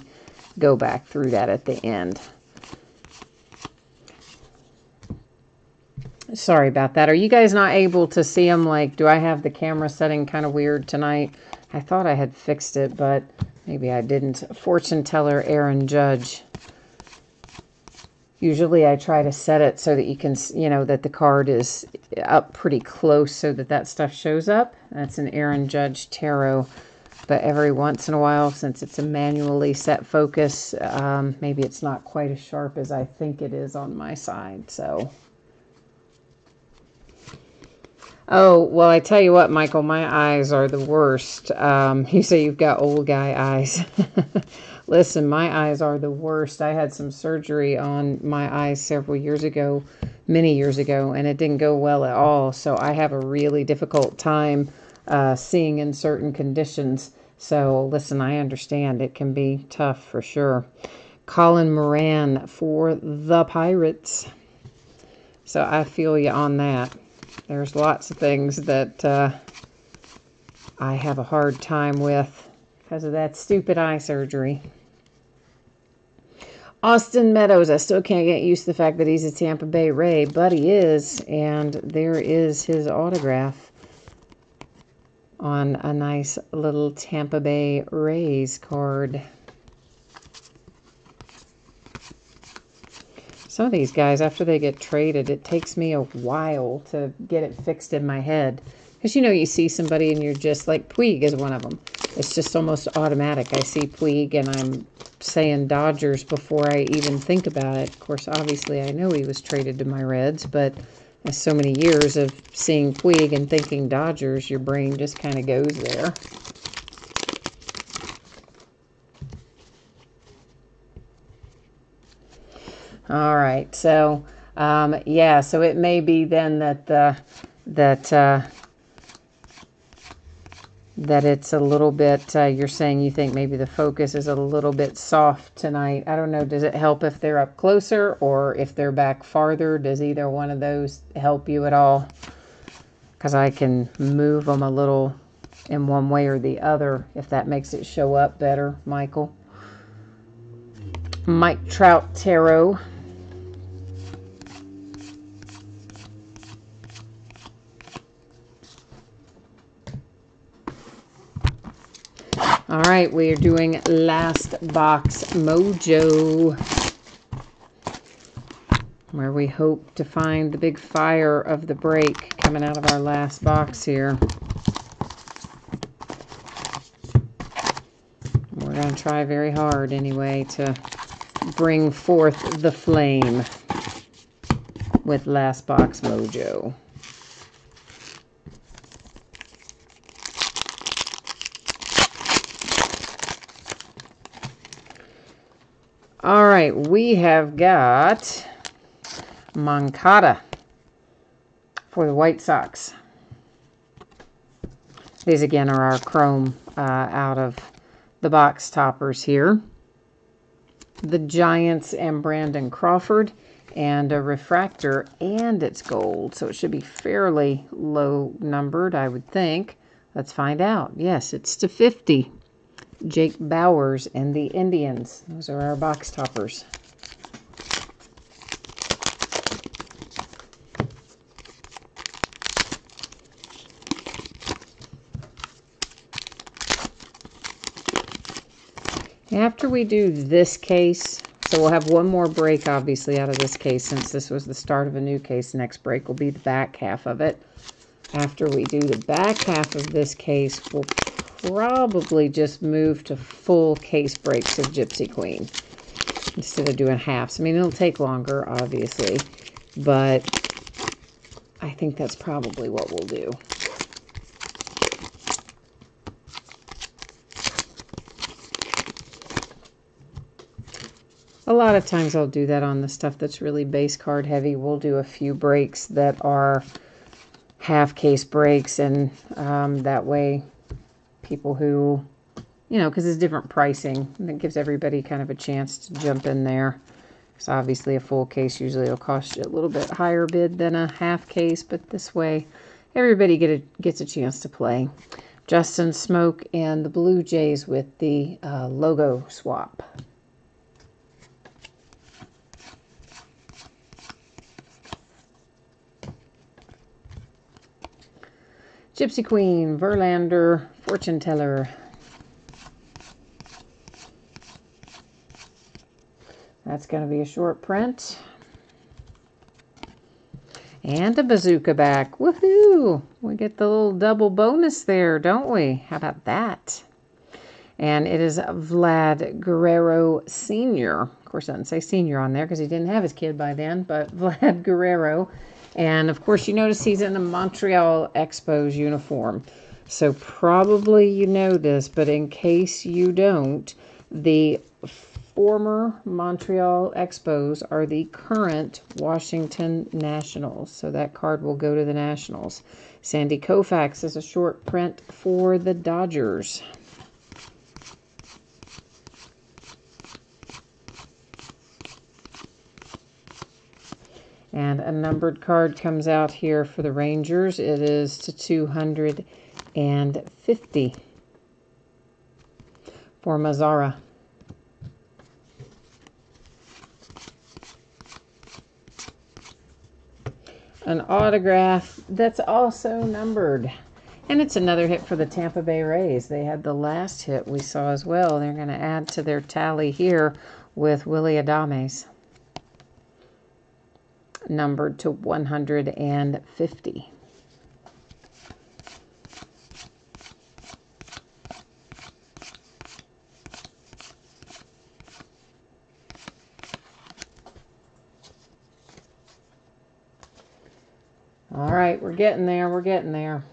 go back through that at the end. Sorry about that. Are you guys not able to see them? Like, do I have the camera setting kind of weird tonight? I thought I had fixed it, but maybe I didn't. Fortune teller Aaron Judge. Usually I try to set it so that you can, you know, that the card is up pretty close so that stuff shows up. That's an Aaron Judge tarot. But every once in a while, since it's a manually set focus, maybe it's not quite as sharp as I think it is on my side. So, oh, well, I tell you what, Michael, my eyes are the worst. You say you've got old guy eyes. Listen, my eyes are the worst. I had some surgery on my eyes several years ago, many years ago, and it didn't go well at all. So I have a really difficult time seeing in certain conditions. So listen, I understand it can be tough for sure. Colin Moran for the Pirates. So I feel you on that. There's lots of things that I have a hard time with because of that stupid eye surgery. Austin Meadows, I still can't get used to the fact that he's a Tampa Bay Ray, but he is, and there is his autograph on a nice little Tampa Bay Rays card. Some of these guys, after they get traded, it takes me a while to get it fixed in my head. Because, you know, you see somebody and you're just like, Puig is one of them. It's just almost automatic. I see Puig and I'm saying Dodgers before I even think about it. Of course, obviously, I know he was traded to my Reds, but so many years of seeing Puig and thinking Dodgers, your brain just kind of goes there. All right, so yeah, so it may be then that it's a little bit, you're saying you think maybe the focus is a little bit soft tonight. I don't know, does it help if they're up closer or if they're back farther? Does either one of those help you at all? Because I can move them a little in one way or the other if that makes it show up better, Michael. Mike Trout Tarot. All right, we are doing Last Box Mojo, where we hope to find the big fire of the break coming out of our last box here. We're going to try very hard anyway to bring forth the flame with Last Box Mojo. All right, we have got Moncada for the White Sox. These again are our chrome out of the box toppers here. The Giants and Brandon Crawford, and a refractor, and it's gold, so it should be fairly low numbered, I would think. Let's find out. Yes, it's to 50. Jake Bowers and the Indians. Those are our box toppers. After we do this case, so we'll have one more break, obviously, out of this case, since this was the start of a new case. Next break will be the back half of it. After we do the back half of this case, we'll probably just move to full case breaks of Gypsy Queen instead of doing halves. I mean, it'll take longer, obviously, but I think that's probably what we'll do. A lot of times I'll do that on the stuff that's really base card heavy. We'll do a few breaks that are half case breaks, and that way people who, you know, because it's different pricing, and it gives everybody kind of a chance to jump in there. So obviously a full case usually will cost you a little bit higher bid than a half case, but this way everybody gets a chance to play. Justin Smoke and the Blue Jays with the logo swap. Gypsy Queen, Verlander, Fortune Teller. That's going to be a short print. And a Bazooka back. Woohoo! We get the little double bonus there, don't we? How about that? And it is Vlad Guerrero Sr. Of course, it doesn't say senior on there because he didn't have his kid by then, but Vlad Guerrero. And, of course, you notice he's in the Montreal Expos uniform. So probably you know this, but in case you don't, the former Montreal Expos are the current Washington Nationals. So that card will go to the Nationals. Sandy Koufax is a short print for the Dodgers. And a numbered card comes out here for the Rangers. It is to 250 for Mazzara. An autograph that's also numbered. And it's another hit for the Tampa Bay Rays. They had the last hit we saw as well. They're going to add to their tally here with Willy Adames. Numbered to 150. All right, we're getting there. We're getting there.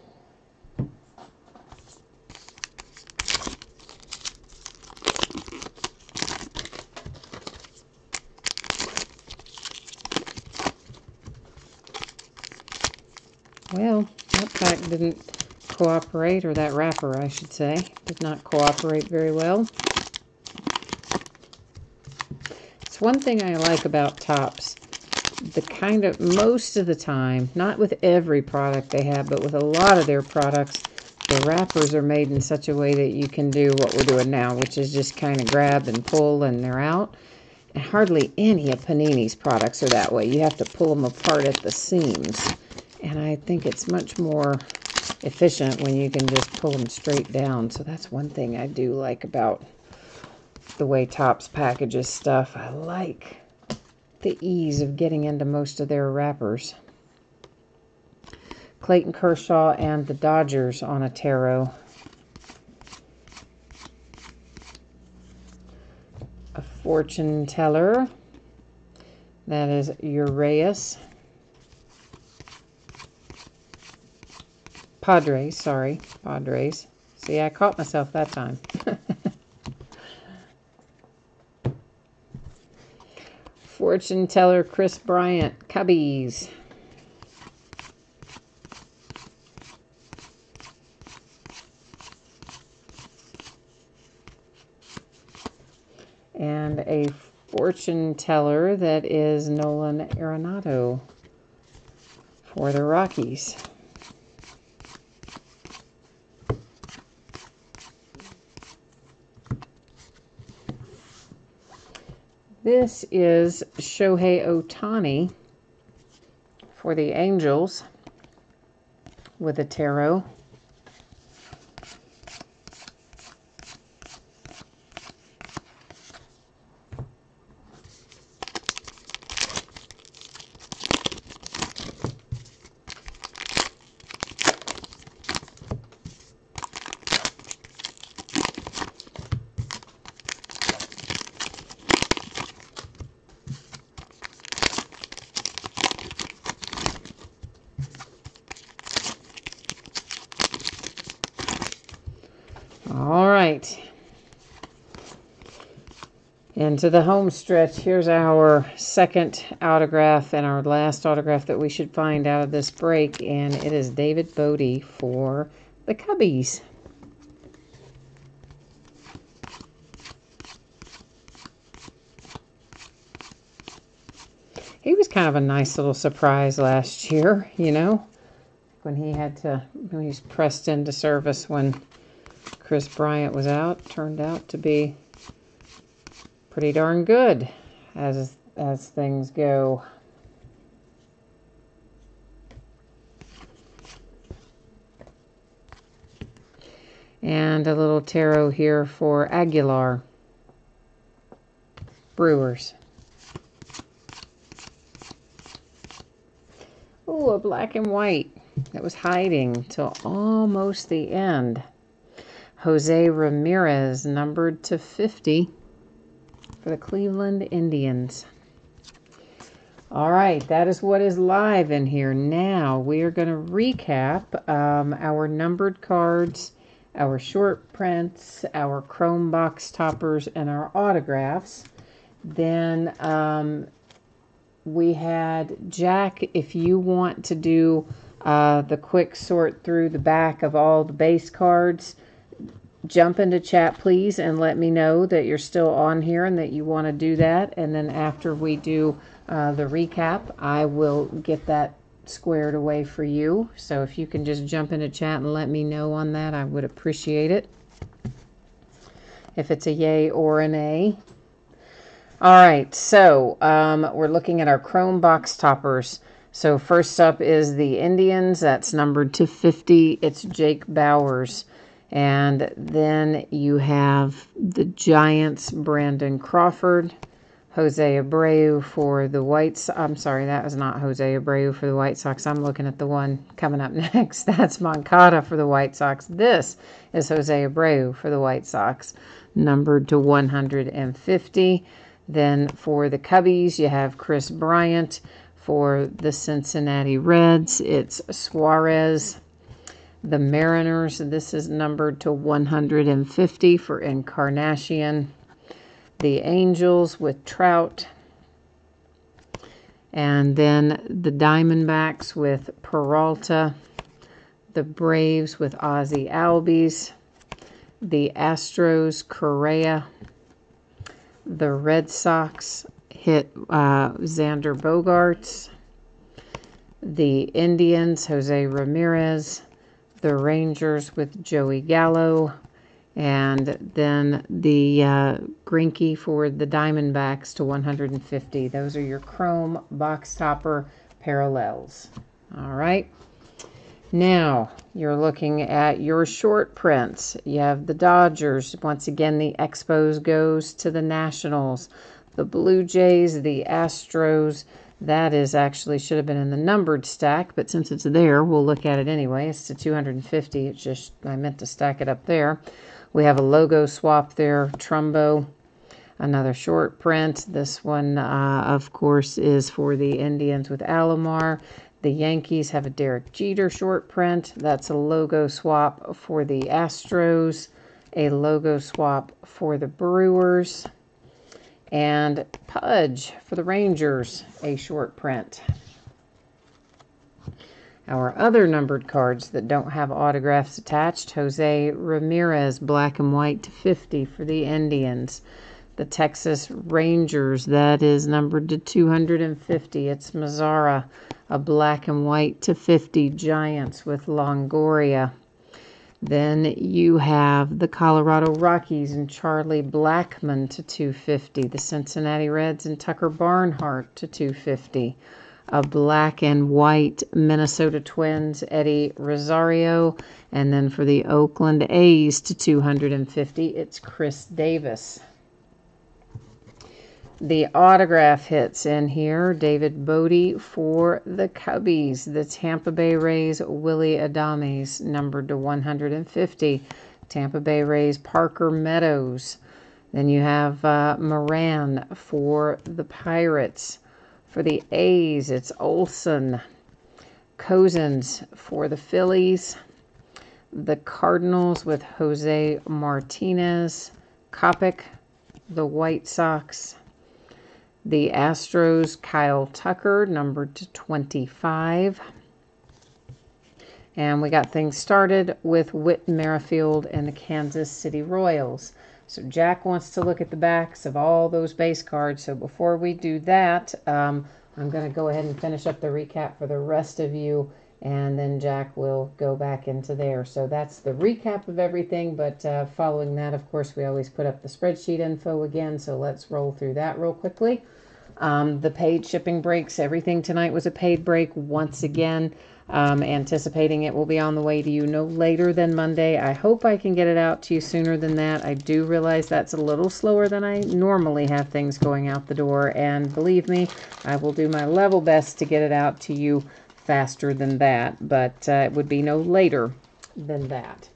Well, that pack didn't cooperate, or that wrapper, I should say, did not cooperate very well. It's one thing I like about Topps. The kind of, most of the time, not with every product they have, but with a lot of their products, the wrappers are made in such a way that you can do what we're doing now, which is just kind of grab and pull and they're out. And hardly any of Panini's products are that way. You have to pull them apart at the seams. And I think it's much more efficient when you can just pull them straight down. So that's one thing I do like about the way Topps packages stuff. I like the ease of getting into most of their wrappers. Clayton Kershaw and the Dodgers on a tarot. fortune teller. That is Urias. Padres, sorry. Padres. See, I caught myself that time. Fortune teller Kris Bryant, Cubbies. And a fortune teller that is Nolan Arenado for the Rockies. This is Shohei Ohtani for the Angels with a tarot. All right. Into the home stretch. Here's our second autograph and our last autograph that we should find out of this break. And it is David Bote for the Cubbies. He was kind of a nice little surprise last year, you know, when he was pressed into service when Kris Bryant was out. Turned out to be pretty darn good as things go. And a little tarot here for Aguilar, Brewers. Oh, a black and white that was hiding till almost the end. Jose Ramirez, numbered to 50 for the Cleveland Indians. All right, that is what is live in here. Now we are going to recap our numbered cards, our short prints, our chrome box toppers, and our autographs. Then we had Jack, if you want to do the quick sort through the back of all the base cards, jump into chat, please, and let me know that you're still on here and that you want to do that. And then after we do the recap, I will get that squared away for you. So if you can just jump into chat and let me know on that, I would appreciate it. If it's a yay or an A. All right, so we're looking at our chrome box toppers. So first up is the Indians. That's numbered to 50. It's Jake Bauers. And then you have the Giants, Brandon Crawford. Jose Abreu for the White Sox. I'm sorry, that was not Jose Abreu for the White Sox. I'm looking at the one coming up next. That's Moncada for the White Sox. This is Jose Abreu for the White Sox, numbered to 150. Then for the Cubbies, you have Kris Bryant. For the Cincinnati Reds, it's Suarez. The Mariners, this is numbered to 150 for Encarnacion. The Angels with Trout. And then the Diamondbacks with Peralta. The Braves with Ozzie Albies. The Astros, Correa. The Red Sox hit Xander Bogaerts. The Indians, Jose Ramirez. The Rangers with Joey Gallo. And then the Greinke for the Diamondbacks to 150. Those are your chrome box topper parallels. All right. Now, you're looking at your short prints. You have the Dodgers. Once again, the Expos goes to the Nationals. The Blue Jays, the Astros. That is actually should have been in the numbered stack, but since it's there, we'll look at it anyway. It's to 250. It's just, I meant to stack it up there. We have a logo swap there, Trumbo. Another short print. This one, of course, is for the Indians with Alomar. The Yankees have a Derek Jeter short print. That's a logo swap for the Astros, a logo swap for the Brewers, and Pudge for the Rangers, a short print. Our other numbered cards that don't have autographs attached, Jose Ramirez, black and white to 50 for the Indians. The Texas Rangers, that is numbered to 250. It's Mazzara, a black and white to 50. Giants with Longoria. Then you have the Colorado Rockies and Charlie Blackmon to 250. The Cincinnati Reds and Tucker Barnhart to 250. A black and white Minnesota Twins, Eddie Rosario. And then for the Oakland A's to 250, it's Chris Davis. The autograph hits in here. David Bodie for the Cubbies. The Tampa Bay Rays, Willie Adames, numbered to 150. Tampa Bay Rays, Parker Meadows. Then you have Moran for the Pirates. For the A's, it's Olson. Cozens for the Phillies. The Cardinals with Jose Martinez. Kopech, the White Sox. The Astros, Kyle Tucker, numbered to 25. And we got things started with Whit Merrifield and the Kansas City Royals. So Jack wants to look at the backs of all those base cards. So before we do that, I'm going to go ahead and finish up the recap for the rest of you. And then Jack will go back into there. So that's the recap of everything. But following that, of course, we always put up the spreadsheet info again. So let's roll through that real quickly. The paid shipping breaks. Everything tonight was a paid break once again. Anticipating it will be on the way to you no later than Monday. I hope I can get it out to you sooner than that. I do realize that's a little slower than I normally have things going out the door. And believe me, I will do my level best to get it out to you faster than that. But it would be no later than that.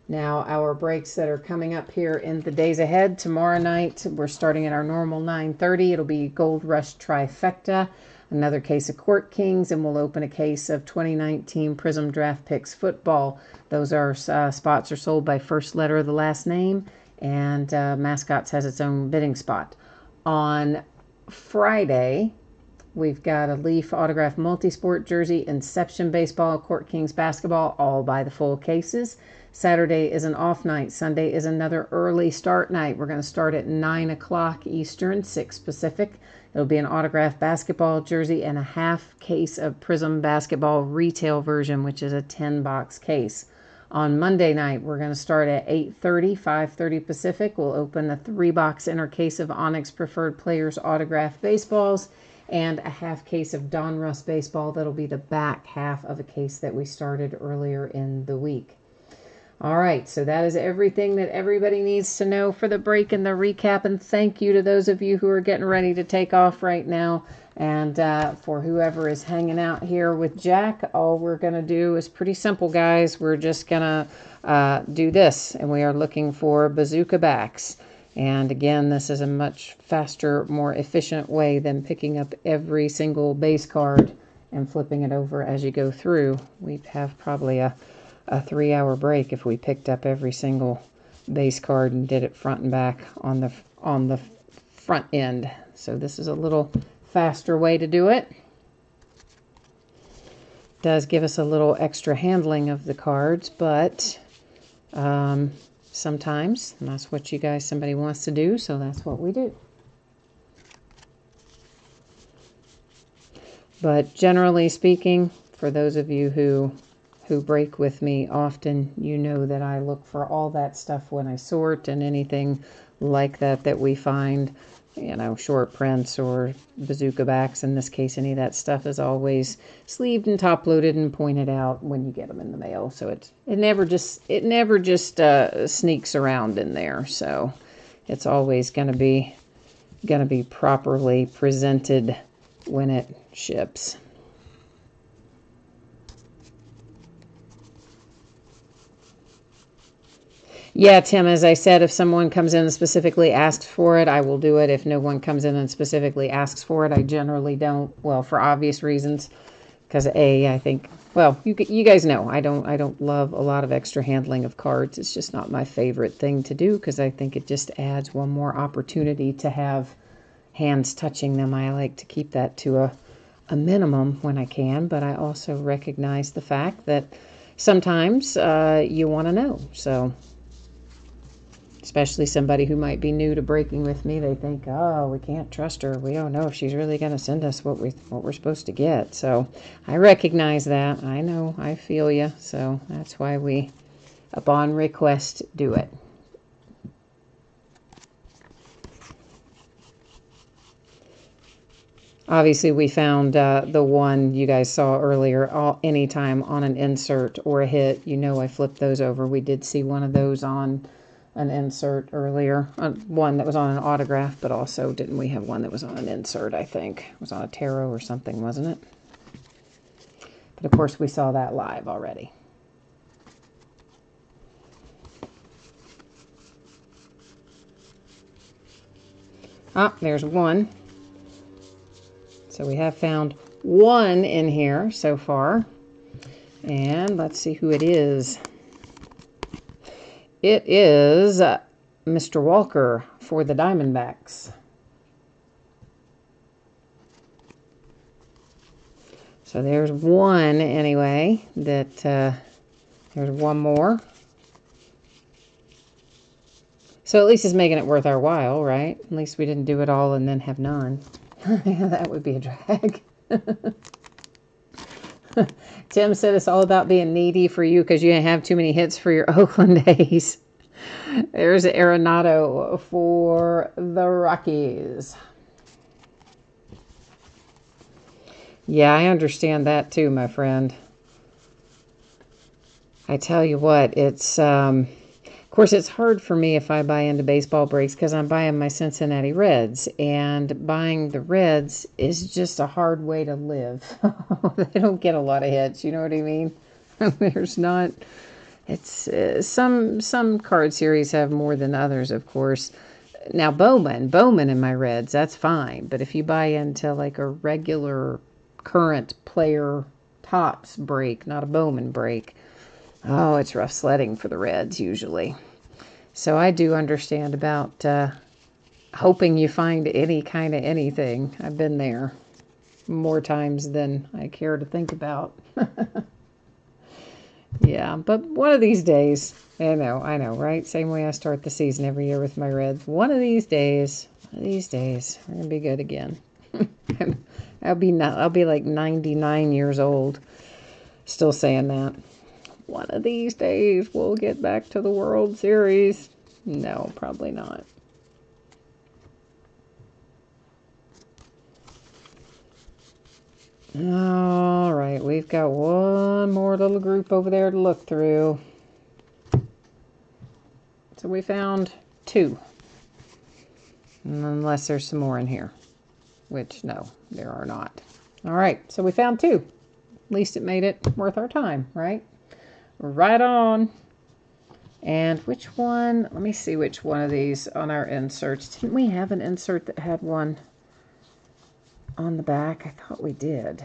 Now, our breaks that are coming up here in the days ahead. Tomorrow night, we're starting at our normal 9:30. It'll be Gold Rush Trifecta, another case of Court Kings, and we'll open a case of 2019 Prism Draft Picks football. Those are spots are sold by first letter of the last name, and Mascots has its own bidding spot. On Friday, we've got a Leaf autograph multisport jersey, Inception baseball, Court Kings basketball, all by the full cases. Saturday is an off night. Sunday is another early start night. We're going to start at 9 o'clock Eastern, 6 Pacific. It'll be an autographed basketball jersey and a half case of Prism basketball retail version, which is a 10-box case. On Monday night, we're going to start at 8:30, 5:30 Pacific. We'll open a 3-box inner case of Onyx Preferred Players autographed baseballs and a half case of Donruss baseball. That'll be the back half of a case that we started earlier in the week. All right, so that is everything that everybody needs to know for the break and the recap. And thank you to those of you who are getting ready to take off right now. And for whoever is hanging out here with Jack, all we're going to do is pretty simple, guys. We're just going to do this. And we are looking for bazooka backs. And again, this is a much faster, more efficient way than picking up every single base card and flipping it over as you go through. We'd have probably a 3-hour break if we picked up every single base card and did it front and back on the front end. So this is a little faster way to do it. Does give us a little extra handling of the cards, but sometimes that's what somebody wants to do, so that's what we do. But generally speaking, for those of you who break with me often, you know that I look for all that stuff when I sort, and anything like that we find, short prints or bazooka backs. In this case, any of that stuff is always sleeved and top loaded and pointed out when you get them in the mail. So it never just sneaks around in there. So it's always going to be properly presented when it ships. Yeah, Tim, as I said, if someone comes in and specifically asks for it, I will do it. If no one comes in and specifically asks for it, I generally don't. Well, for obvious reasons, because I think, well, you guys know I don't love a lot of extra handling of cards. It's just not my favorite thing to do because I think it just adds one more opportunity to have hands touching them. I like to keep that to a minimum when I can, but I also recognize the fact that sometimes you want to know. So especially somebody who might be new to breaking with me, they think, oh, we can't trust her. We don't know if she's really going to send us what we're supposed to get. So I recognize that. I know. I feel you. So that's why we, upon request, do it. Obviously, we found the one you guys saw earlier. Anytime on an insert or a hit, I flipped those over. We did see one of those on an insert earlier. One that was on an autograph, but also didn't we have one that was on an insert, I think. It was on a tarot or something, wasn't it? But of course, we saw that live already. Ah, there's one. So we have found one in here so far. And let's see who it is. It is Mr. Walker for the Diamondbacks. So there's one anyway. There's one more. So at least it's making it worth our while, right? At least we didn't do it all and then have none. That would be a drag. Tim said it's all about being needy for you because you didn't have too many hits for your Oakland A's. There's Arenado for the Rockies. Yeah, I understand that too, my friend. I tell you what, it's... Of course, it's hard for me if I buy into baseball breaks because I'm buying my Cincinnati Reds, and buying the Reds is just a hard way to live. They don't get a lot of hits, you know what I mean? There's not... It's some card series have more than others, of course. Now, Bowman in my Reds, that's fine. But if you buy into like a regular current player tops break, not a Bowman break, oh, it's rough sledding for the Reds usually. So I do understand about hoping you find any kind of anything. I've been there more times than I care to think about. Yeah, but one of these days, I know, right? Same way I start the season every year with my Reds. One of these days, we're going to be good again. I'll be like 99 years old, still saying that. One of these days, we'll get back to the World Series. No, probably not. All right, we've got one more little group over there to look through. So we found 2. Unless there's some more in here. Which, no, there are not. All right, so we found 2. At least it made it worth our time, right? Right on. And which one? Let me see which one of these on our inserts. Didn't we have an insert that had one on the back? I thought we did.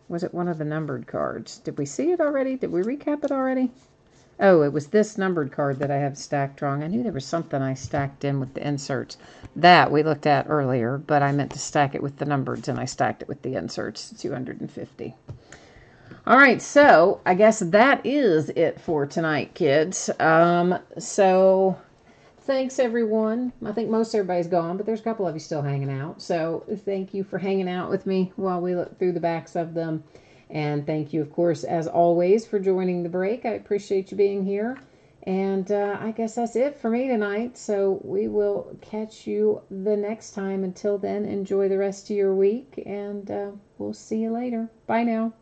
Was it one of the numbered cards? Did we see it already? Did we recap it already? Oh, it was this numbered card that I have stacked wrong. I knew there was something I stacked in with the inserts. That we looked at earlier, but I meant to stack it with the numbereds, and I stacked it with the inserts, 250. All right, so I guess that is it for tonight, kids. So thanks, everyone. I think most everybody's gone, but there's a couple of you still hanging out. So thank you for hanging out with me while we look through the backs of them. And thank you, of course, as always, for joining the break. I appreciate you being here. And I guess that's it for me tonight. So we will catch you the next time. Until then, enjoy the rest of your week, and we'll see you later. Bye now.